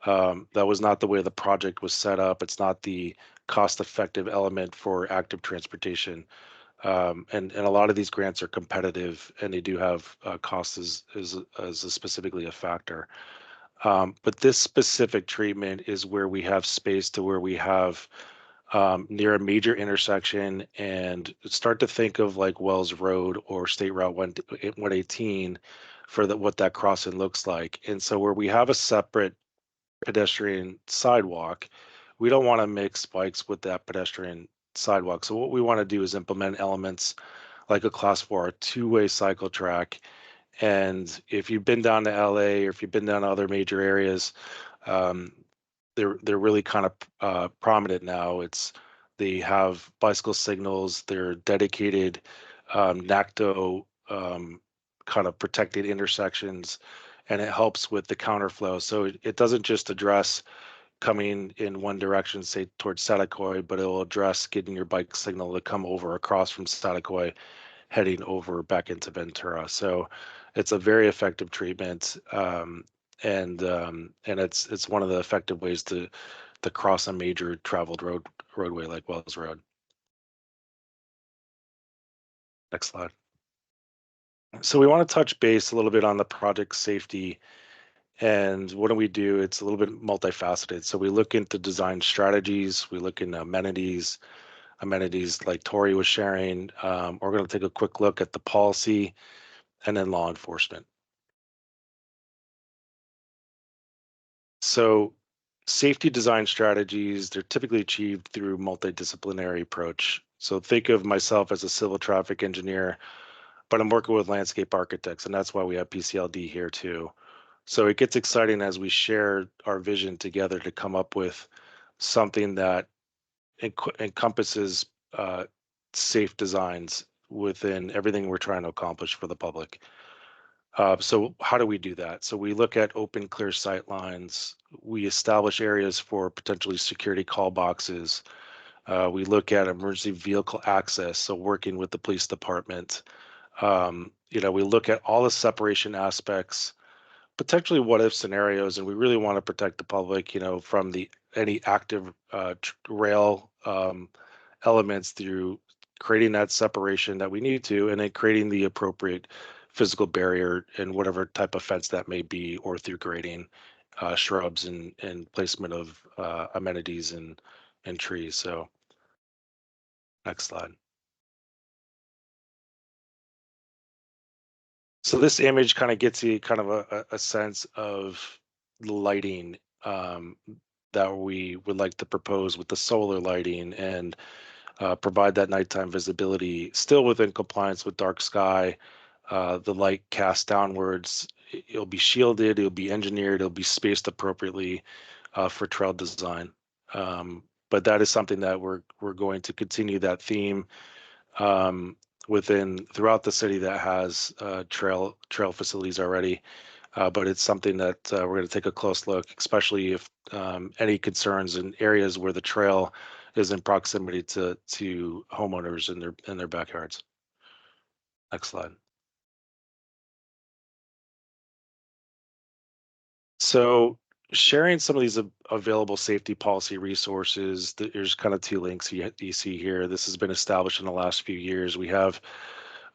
That was not the way the project was set up. It's not the cost-effective element for active transportation. And a lot of these grants are competitive, and they do have cost as specifically a factor. But this specific treatment is where we have space to where we have near a major intersection, and start to think of like Wells Road or State Route 118 for what that crossing looks like. And so where we have a separate pedestrian sidewalk, we don't want to mix bikes with that pedestrian sidewalk. So what we want to do is implement elements like a class 4 two-way cycle track. And if you've been down to LA, or if you've been down to other major areas, um, they're really kind of prominent now. They have bicycle signals, they're dedicated NACTO kind of protected intersections, and it helps with the counterflow. So it doesn't just address coming in one direction, say towards Satakoy, but it will address getting your bike signal to come over across from Satakoy, heading over back into Ventura. So it's a very effective treatment, and it's one of the effective ways to cross a major traveled roadway like Wells Road. Next slide. So we want to touch base a little bit on the project safety. And what do we do? It's a little bit multifaceted. So we look into design strategies, we look into amenities like Tori was sharing. We're going to take a quick look at the policy, and then law enforcement. So safety design strategies, they're typically achieved through multidisciplinary approach. So think of myself as a civil traffic engineer, but I'm working with landscape architects, and that's why we have PCLD here too. So it gets exciting as we share our vision together to come up with something that encompasses safe designs within everything we're trying to accomplish for the public. So how do we do that? So we look at open, clear sight lines. We establish areas for potentially security call boxes. We look at emergency vehicle access, so working with the police department. We look at all the separation aspects, potentially what if scenarios, and we really want to protect the public, from any active rail elements, through creating that separation that we need to, and then creating the appropriate physical barrier and whatever type of fence that may be, or through grading shrubs and placement of amenities and trees. So next slide. So this image kind of gets you kind of a sense of the lighting that we would like to propose with the solar lighting, and provide that nighttime visibility, still within compliance with dark sky. The light cast downwards, it'll be shielded, it'll be engineered, it'll be spaced appropriately for trail design. But that is something that we're going to continue that theme throughout the city that has trail facilities already. But it's something that we're going to take a close look, especially if any concerns in areas where the trail is in proximity to homeowners in their backyards. Next slide. So sharing some of these available safety policy resources, there's kind of two links you see here. This has been established in the last few years. We have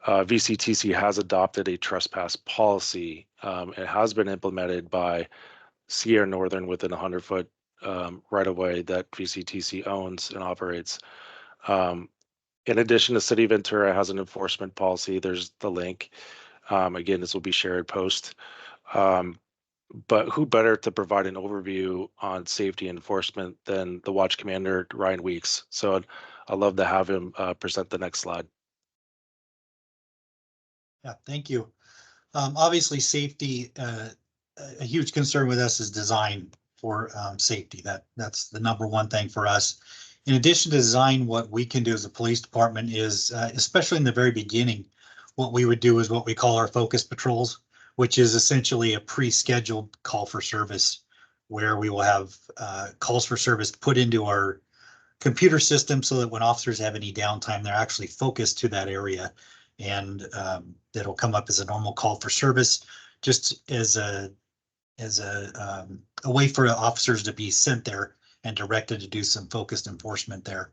VCTC has adopted a trespass policy. It has been implemented by Sierra Northern within 100-foot right of way that VCTC owns and operates. In addition, the City of Ventura has an enforcement policy. There's the link. Again, this will be shared post. But who better to provide an overview on safety enforcement than the Watch Commander, Ryan Weeks? So I'd love to have him present the next slide. Yeah, thank you. Obviously, safety, a huge concern with us is design for safety. That's the number one thing for us. In addition to design, what we can do as a police department is, especially in the very beginning, what we would do is what we call our focus patrols, which is essentially a pre-scheduled call for service, where we will have calls for service put into our computer system so that when officers have any downtime, they're actually focused to that area, and that'll come up as a normal call for service, just as a way for officers to be sent there and directed to do some focused enforcement there.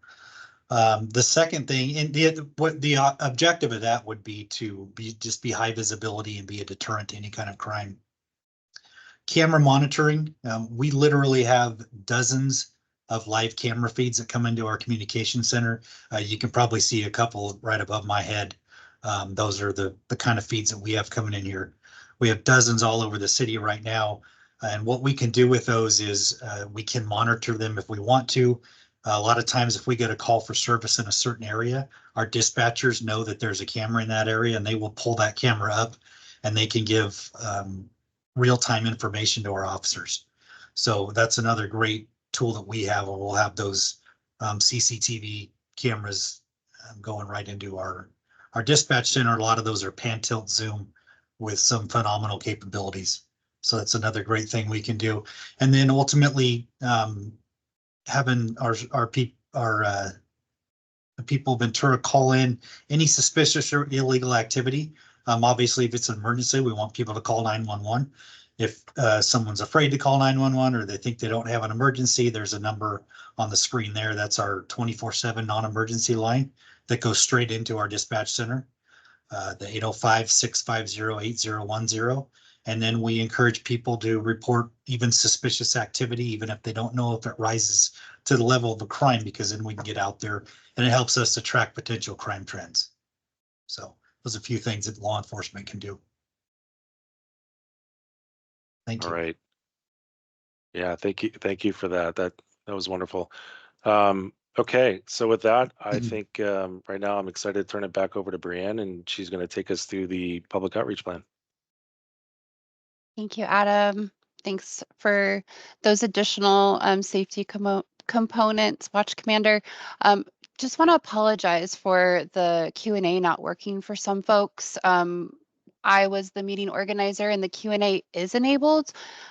The second thing, and the objective of that would be to just be high visibility and be a deterrent to any kind of crime. Camera monitoring, we literally have dozens of live camera feeds that come into our communication center. You can probably see a couple right above my head. Those are the kind of feeds that we have coming in here. We have dozens all over the city right now. And what we can do with those is we can monitor them if we want to. A lot of times if we get a call for service in a certain area, our dispatchers know that there's a camera in that area and they will pull that camera up and they can give real-time information to our officers. So that's another great tool that we have, and we'll have those CCTV cameras going right into our dispatch center. A lot of those are pan tilt zoom with some phenomenal capabilities. So that's another great thing we can do. And then ultimately having our people Ventura call in any suspicious or illegal activity. Obviously, if it's an emergency, we want people to call 911. If someone's afraid to call 911 or they think they don't have an emergency, there's a number on the screen there. That's our 24/7 non-emergency line that goes straight into our dispatch center, the 805-650-8010. And then we encourage people to report even suspicious activity, even if they don't know if it rises to the level of a crime, because then we can get out there and it helps us to track potential crime trends. So those are a few things that law enforcement can do. Thank you. All right. Yeah, thank you for that. That was wonderful. Okay, so with that, I think right now I'm excited to turn it back over to Brianne, and she's going to take us through the public outreach plan. Thank you, Adam. Thanks for those additional safety components, Watch Commander. Just want to apologize for the Q&A not working for some folks. I was the meeting organizer and the Q&A is enabled.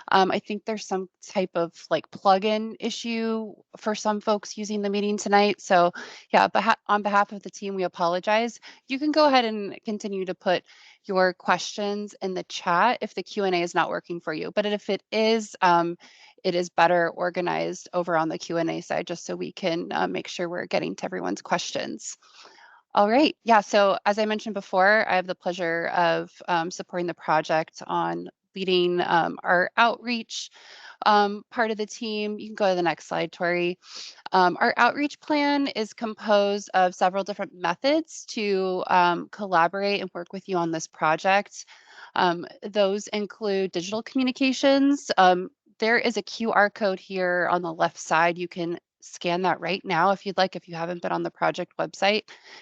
I think there's some type of like plugin issue for some folks using the meeting tonight. So yeah, on behalf of the team, we apologize. You can go ahead and continue to put your questions in the chat if the Q&A is not working for you. But if it is better organized over on the Q&A side, just so we can make sure we're getting to everyone's questions. All right, yeah, so as I mentioned before, I have the pleasure of supporting the project on leading our outreach part of the team. You can go to the next slide, Tori. Our outreach plan is composed of several different methods to collaborate and work with you on this project. Those include digital communications. There is a QR code here on the left side. You can scan that right now if you'd like, if you haven't been on the project website,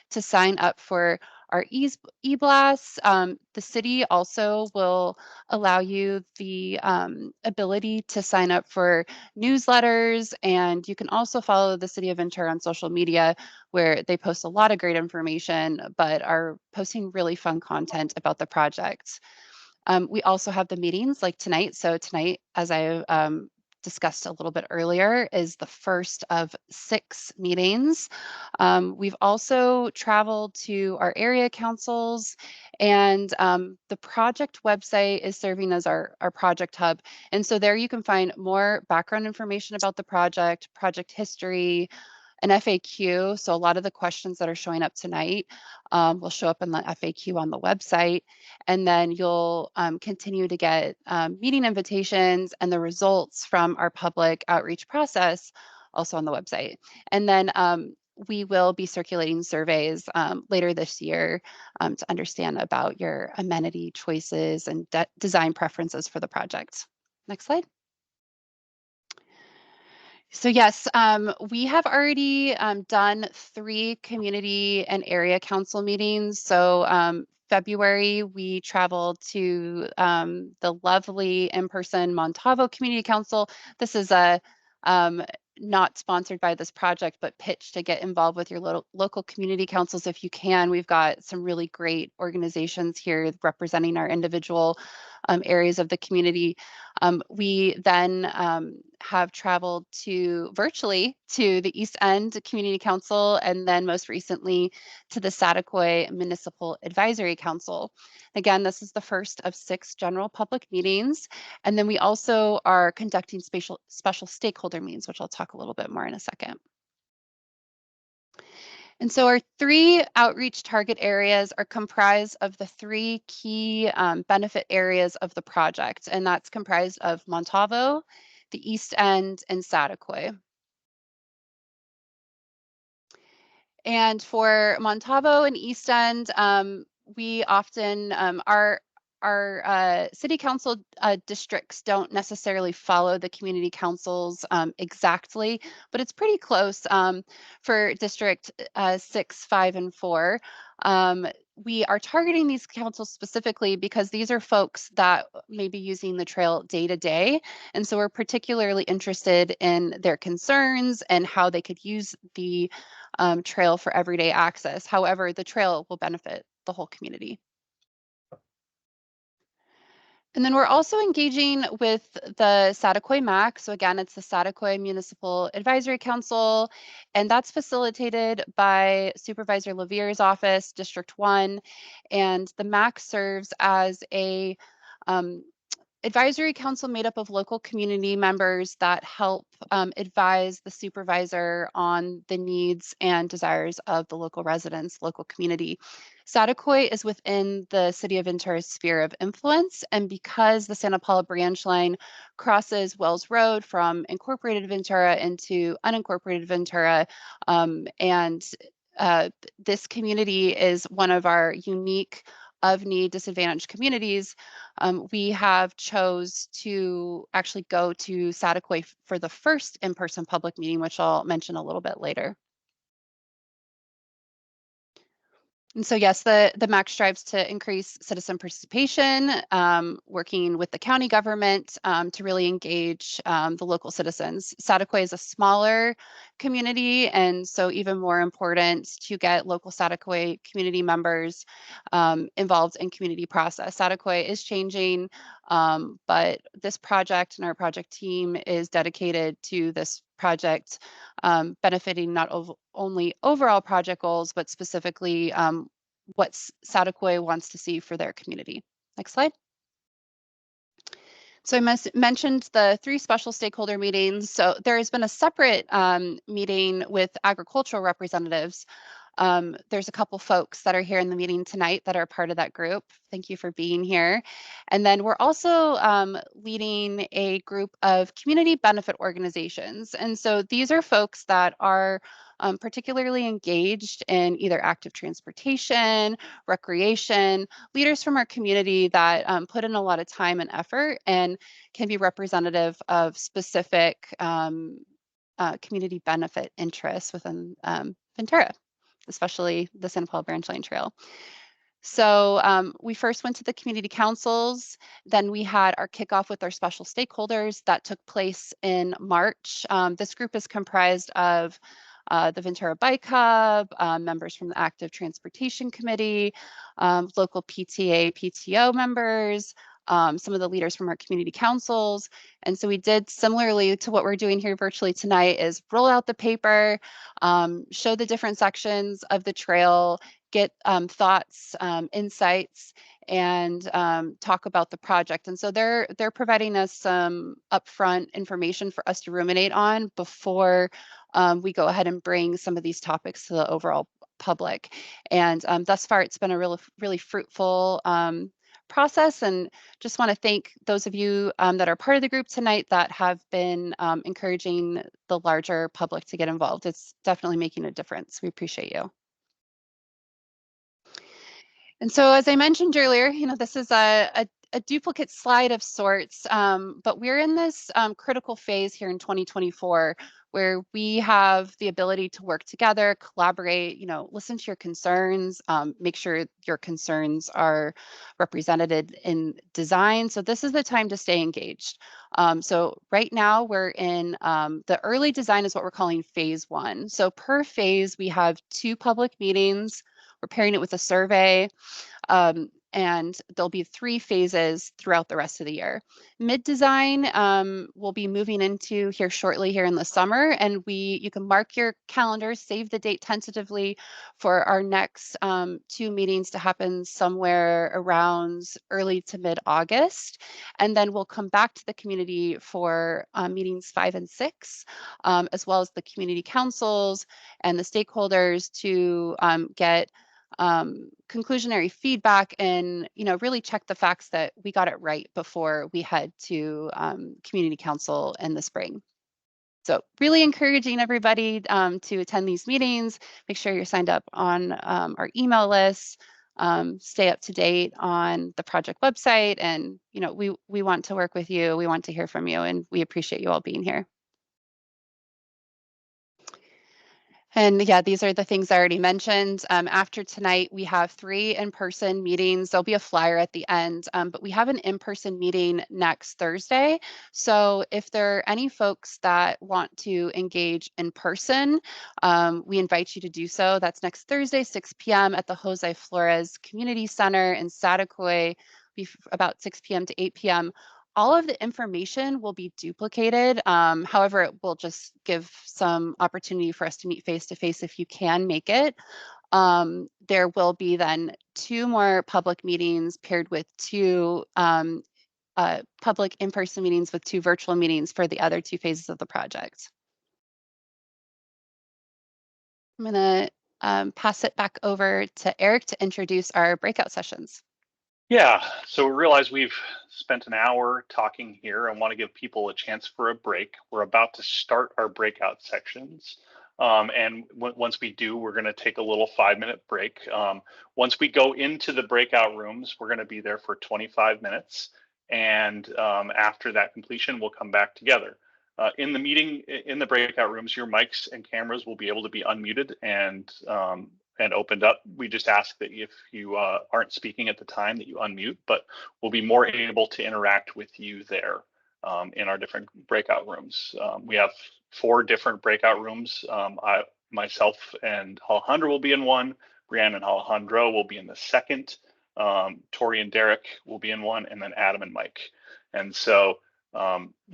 to sign up for our e-blasts. The city also will allow you the ability to sign up for newsletters, and you can also follow the City of Ventura on social media, where they post a lot of great information, but are posting really fun content about the project. We also have the meetings like tonight. So tonight, as I discussed a little bit earlier, is the first of 6 meetings. We've also traveled to our area councils, and the project website is serving as our project hub. And so there you can find more background information about the project history, an FAQ. So a lot of the questions that are showing up tonight will show up in the FAQ on the website. And then you'll continue to get meeting invitations and the results from our public outreach process also on the website. And then we will be circulating surveys later this year to understand about your amenity choices and design preferences for the project. Next slide. So yes, we have already done 3 community and area council meetings. So February, we traveled to the lovely in-person Montalvo Community Council. This is a not sponsored by this project, but pitch to get involved with your local community councils if you can. We've got some really great organizations here representing our individual areas of the community. We then have traveled virtually to the East End Community Council, and then most recently to the Saticoy Municipal Advisory Council. Again, this is the first of 6 general public meetings. And then we also are conducting special stakeholder meetings, which I'll talk a little bit more in a second. And so our 3 outreach target areas are comprised of the 3 key benefit areas of the project, and that's comprised of Montalvo, the East End, and Saticoy. And for Montalvo and East End, we often, our city council districts don't necessarily follow the community councils exactly, but it's pretty close for District 6, 5, and 4. We are targeting these councils specifically because these are folks that may be using the trail day to day. And so we're particularly interested in their concerns and how they could use the trail for everyday access. However, the trail will benefit the whole community. And then we're also engaging with the Saticoy MAC. So again, it's the Saticoy Municipal Advisory Council, and that's facilitated by Supervisor Lavier's office, District 1. And the MAC serves as a advisory council made up of local community members that help advise the supervisor on the needs and desires of the local residents, local community. Saticoy is within the City of Ventura's sphere of influence, and because the Santa Paula branch line crosses Wells Road from incorporated Ventura into unincorporated Ventura, and this community is one of our unique of need disadvantaged communities, we have chose to actually go to Saticoy for the first in-person public meeting, which I'll mention a little bit later. And so yes, the MAC strives to increase citizen participation, working with the county government to really engage the local citizens. Saticoy is a smaller community, and so even more important to get local Saticoy community members involved in community process. Saticoy is changing, but this project and our project team is dedicated to this project benefiting not only overall project goals, but specifically what Saticoy wants to see for their community. Next slide. So I mentioned the 3 special stakeholder meetings. So there has been a separate meeting with agricultural representatives. There's a couple folks that are here in the meeting tonight that are part of that group. Thank you for being here. And then we're also leading a group of community benefit organizations. And so these are folks that are particularly engaged in either active transportation, recreation, leaders from our community that put in a lot of time and effort and can be representative of specific community benefit interests within Ventura, especially the Santa Paula Branch Line Trail. So we first went to the community councils, then we had our kickoff with our special stakeholders that took place in March. This group is comprised of the Ventura Bike Hub, members from the Active Transportation Committee, local PTA, PTO members, some of the leaders from our community councils. And so we did similarly to what we're doing here virtually tonight is roll out the paper, show the different sections of the trail, get thoughts, insights, and talk about the project. And so they're providing us some upfront information for us to ruminate on before we go ahead and bring some of these topics to the overall public. And thus far, it's been a really fruitful process, and just want to thank those of you that are part of the group tonight that have been encouraging the larger public to get involved. It's definitely making a difference. We appreciate you. And so, as I mentioned earlier, you know, this is a duplicate slide of sorts, but we're in this critical phase here in 2024 where we have the ability to work together, collaborate, you know, listen to your concerns, make sure your concerns are represented in design. So this is the time to stay engaged. So right now we're in the early design is what we're calling phase 1. So per phase, we have 2 public meetings. We're pairing it with a survey. and there'll be 3 phases throughout the rest of the year. Mid-design we'll be moving into here shortly here in the summer, and you can mark your calendar, save the date tentatively for our next 2 meetings to happen somewhere around early to mid-August. And then we'll come back to the community for meetings 5 and 6, as well as the community councils and the stakeholders to get conclusionary feedback and really check the facts that we got it right before we head to community council in the spring. So really encouraging everybody to attend these meetings. Make sure you're signed up on our email list. Stay up to date on the project website, and we want to work with you. We want to hear from you, and we appreciate you all being here. And yeah, these are the things I already mentioned. After tonight, we have 3 in-person meetings. There'll be a flyer at the end, but we have an in-person meeting next Thursday. So if there are any folks that want to engage in person, we invite you to do so. That's next Thursday, 6 p.m. at the Jose Flores Community Center in Saticoy, about 6 p.m. to 8 p.m. All of the information will be duplicated. However, it will just give some opportunity for us to meet face-to-face if you can make it. There will be then 2 more public meetings paired with 2 public in-person meetings with 2 virtual meetings for the other 2 phases of the project. I'm going to pass it back over to Eric to introduce our breakout sessions. Yeah, so we realize we've spent an hour talking here and want to give people a chance for a break. We're about to start our breakout sections. And once we do, we're going to take a little 5-minute break. Once we go into the breakout rooms, we're going to be there for 25 minutes. And after that completion, we'll come back together. In the meeting, in the breakout rooms, your mics and cameras will be able to be unmuted and opened up. We just ask that if you aren't speaking at the time that you unmute, but we'll be more able to interact with you there in our different breakout rooms. We have 4 different breakout rooms. Myself and Alejandro will be in one. Brianne and Alejandro will be in the second. Tori and Derek will be in one, and then Adam and Mike. And so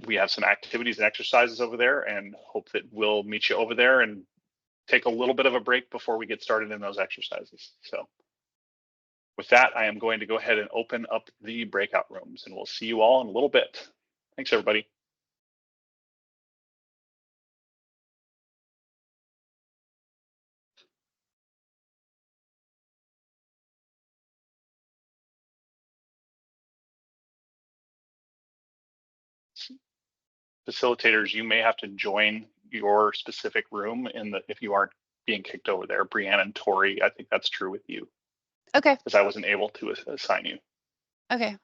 we have some activities and exercises over there, and hope that we'll meet you over there and take a little bit of a break before we get started in those exercises. So with that, I am going to go ahead and open up the breakout rooms, and we'll see you all in a little bit. Thanks, everybody. Facilitators, you may have to join your specific room if you aren't being kicked over there. Brianne and Tori, I think that's true with you. Okay. Because I wasn't able to assign you. Okay.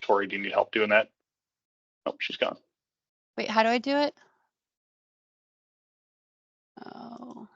Tori, do you need help doing that? Oh, she's gone. Wait, how do I do it? Oh.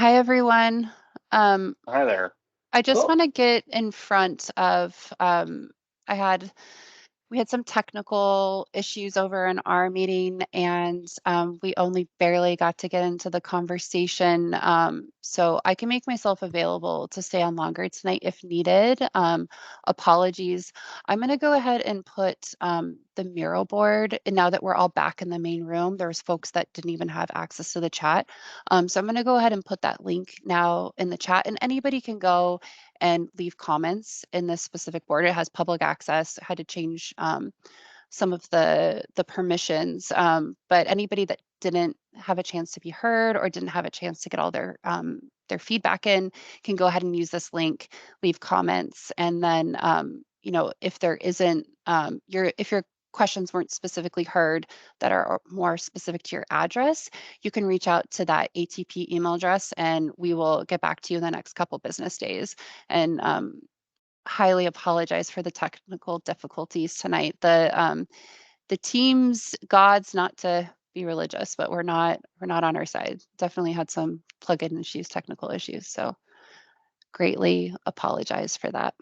Hi, everyone. Hi there. I just Oh. want to get in front of, we had some technical issues over in our meeting, and we only barely got to get into the conversation. So I can make myself available to stay on longer tonight if needed. Apologies. I'm going to go ahead and put the mural board. And now that we're all back in the main room, there was folks that didn't even have access to the chat. So I'm going to go ahead and put that link now in the chat, and anybody can go and leave comments in this specific board. It has public access. I had to change some of the permissions, but anybody that didn't have a chance to be heard or didn't have a chance to get all their feedback in can go ahead and use this link, leave comments, and then you know, if there isn't if your questions weren't specifically heard that are more specific to your address, you can reach out to that ATP email address and we will get back to you in the next couple business days. And highly apologize for the technical difficulties tonight. The team's gods, not to be religious, but we're not on our side. Definitely had some plugin issues, technical issues. So greatly apologize for that.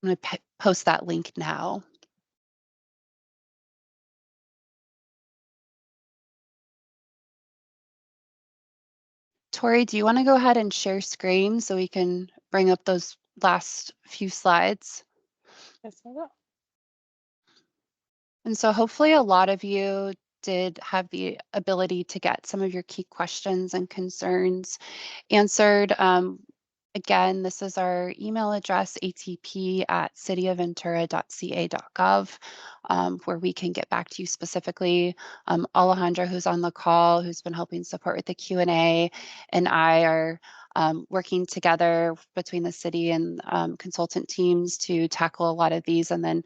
I'm going to post that link now. Tori, do you want to go ahead and share screen so we can bring up those last few slides? Yes, I will. And so hopefully a lot of you did have the ability to get some of your key questions and concerns answered. Again, this is our email address, atp@cityofventura.ca.gov, where we can get back to you specifically. Alejandra, who's on the call, who's been helping support with the Q&A, and I are working together between the city and consultant teams to tackle a lot of these. And then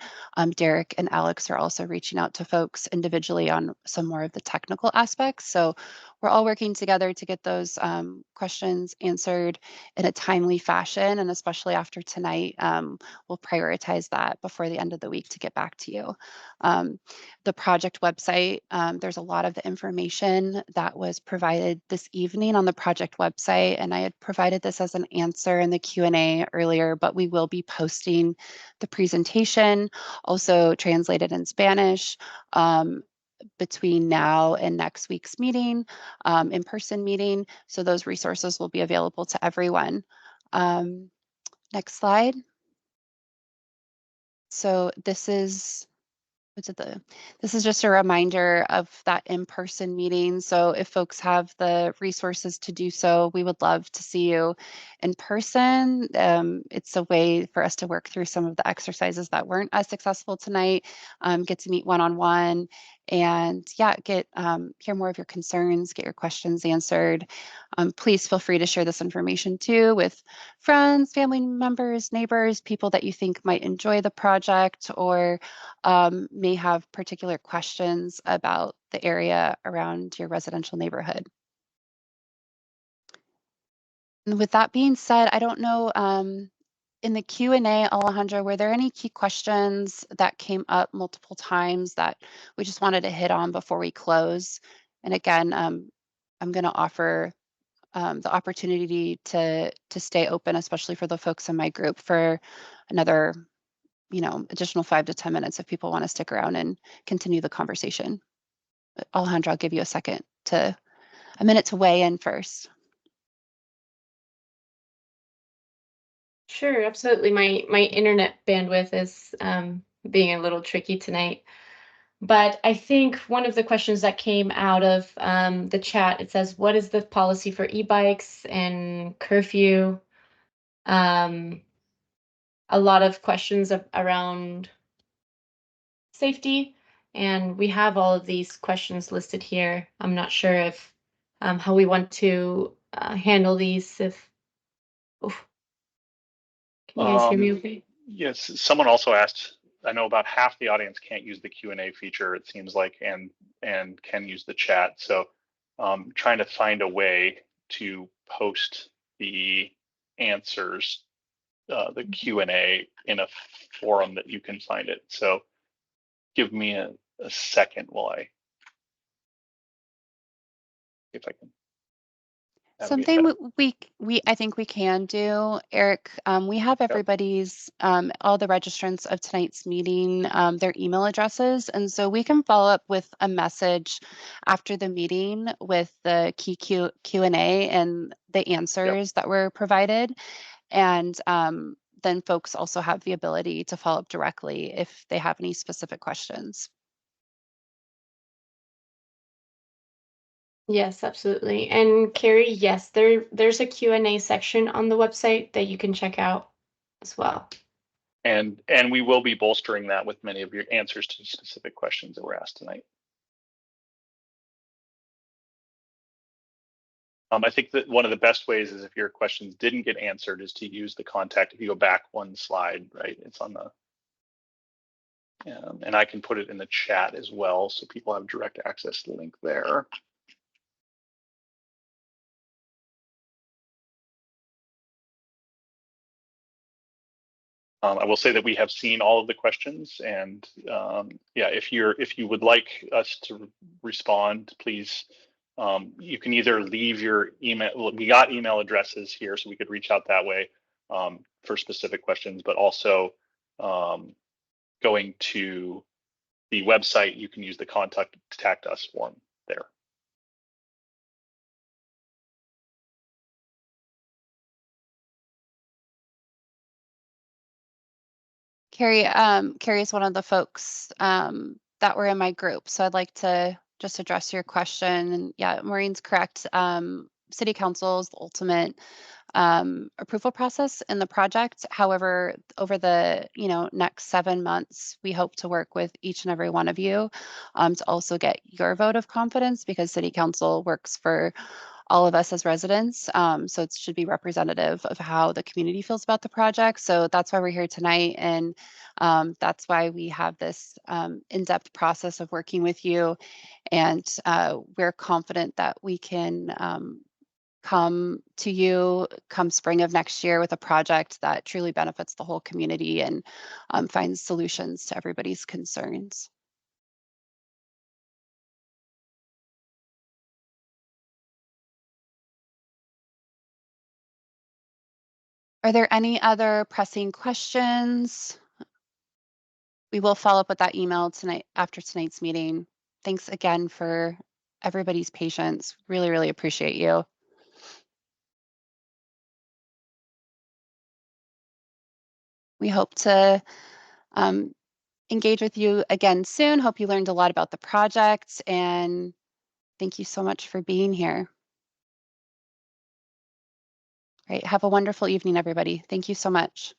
Derek and Alex are also reaching out to folks individually on some more of the technical aspects. So we're all working together to get those questions answered in a timely fashion, and especially after tonight, we'll prioritize that before the end of the week to get back to you. The project website, there's a lot of the information that was provided this evening on the project website, and I had provided this as an answer in the Q&A earlier, but we will be posting the presentation, also translated in Spanish, between now and next week's meeting, in-person meeting. So those resources will be available to everyone. Next slide. So this is this is just a reminder of that in-person meeting. So if folks have the resources to do so, we would love to see you in person. It's a way for us to work through some of the exercises that weren't as successful tonight, get to meet one-on-one, and yeah, hear more of your concerns, get your questions answered. Please feel free to share this information too with friends, family members, neighbors, people that you think might enjoy the project or may have particular questions about the area around your residential neighborhood. And with that being said, I don't know, in the Q&A, Alejandra, were there any key questions that came up multiple times that we just wanted to hit on before we close? And again, I'm going to offer the opportunity to stay open, especially for the folks in my group, for another additional 5 to 10 minutes if people want to stick around and continue the conversation. But Alejandra, I'll give you a minute to weigh in first. Sure, absolutely. My internet bandwidth is being a little tricky tonight. But I think one of the questions that came out of the chat, it says, what is the policy for e-bikes and curfew? A lot of questions around safety, and we have all of these questions listed here. I'm not sure if how we want to handle these. Can you guys hear me okay? Yes, someone also asked, I know about half the audience can't use the Q&A feature, it seems like, and can use the chat. So trying to find a way to post the answers, the Q&A in a forum that you can find it. So give me a second while I, if I can navigate Something better. we I think we can do, Eric. We have everybody's all the registrants of tonight's meeting, their email addresses, and so we can follow up with a message after the meeting with the key Q&A and the answers that were provided, and then folks also have the ability to follow up directly if they have any specific questions. Yes, absolutely. And Carrie, yes, there's a Q&A section on the website that you can check out as well. And we will be bolstering that with many of your answers to specific questions that were asked tonight. I think that one of the best ways is if your questions didn't get answered is to use the contact. If you go back one slide, right, it's on the, and I can put it in the chat as well so people have direct access to the link there. I will say that we have seen all of the questions, and yeah, if you would like us to respond, please, you can either leave your email. We got email addresses here, so we could reach out that way for specific questions, but also going to the website, you can use the contact us form there. Carrie, Carrie is one of the folks that were in my group, so I'd like to just address your question. And yeah, Maureen's correct. City Council's the ultimate approval process in the project. However, over the next 7 months, we hope to work with each and every one of you to also get your vote of confidence, because City Council works for all of us as residents. So it should be representative of how the community feels about the project. So that's why we're here tonight. And that's why we have this in-depth process of working with you. And we're confident that we can come to you come spring of next year with a project that truly benefits the whole community and finds solutions to everybody's concerns. Are there any other pressing questions? We will follow up with that email tonight after tonight's meeting. Thanks again for everybody's patience. Really, really appreciate you. We hope to engage with you again soon. Hope you learned a lot about the project, and thank you so much for being here. All right, have a wonderful evening, everybody. Thank you so much.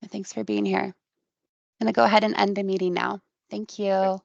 Thanks for being here. I'm going to go ahead and end the meeting now. Thank you.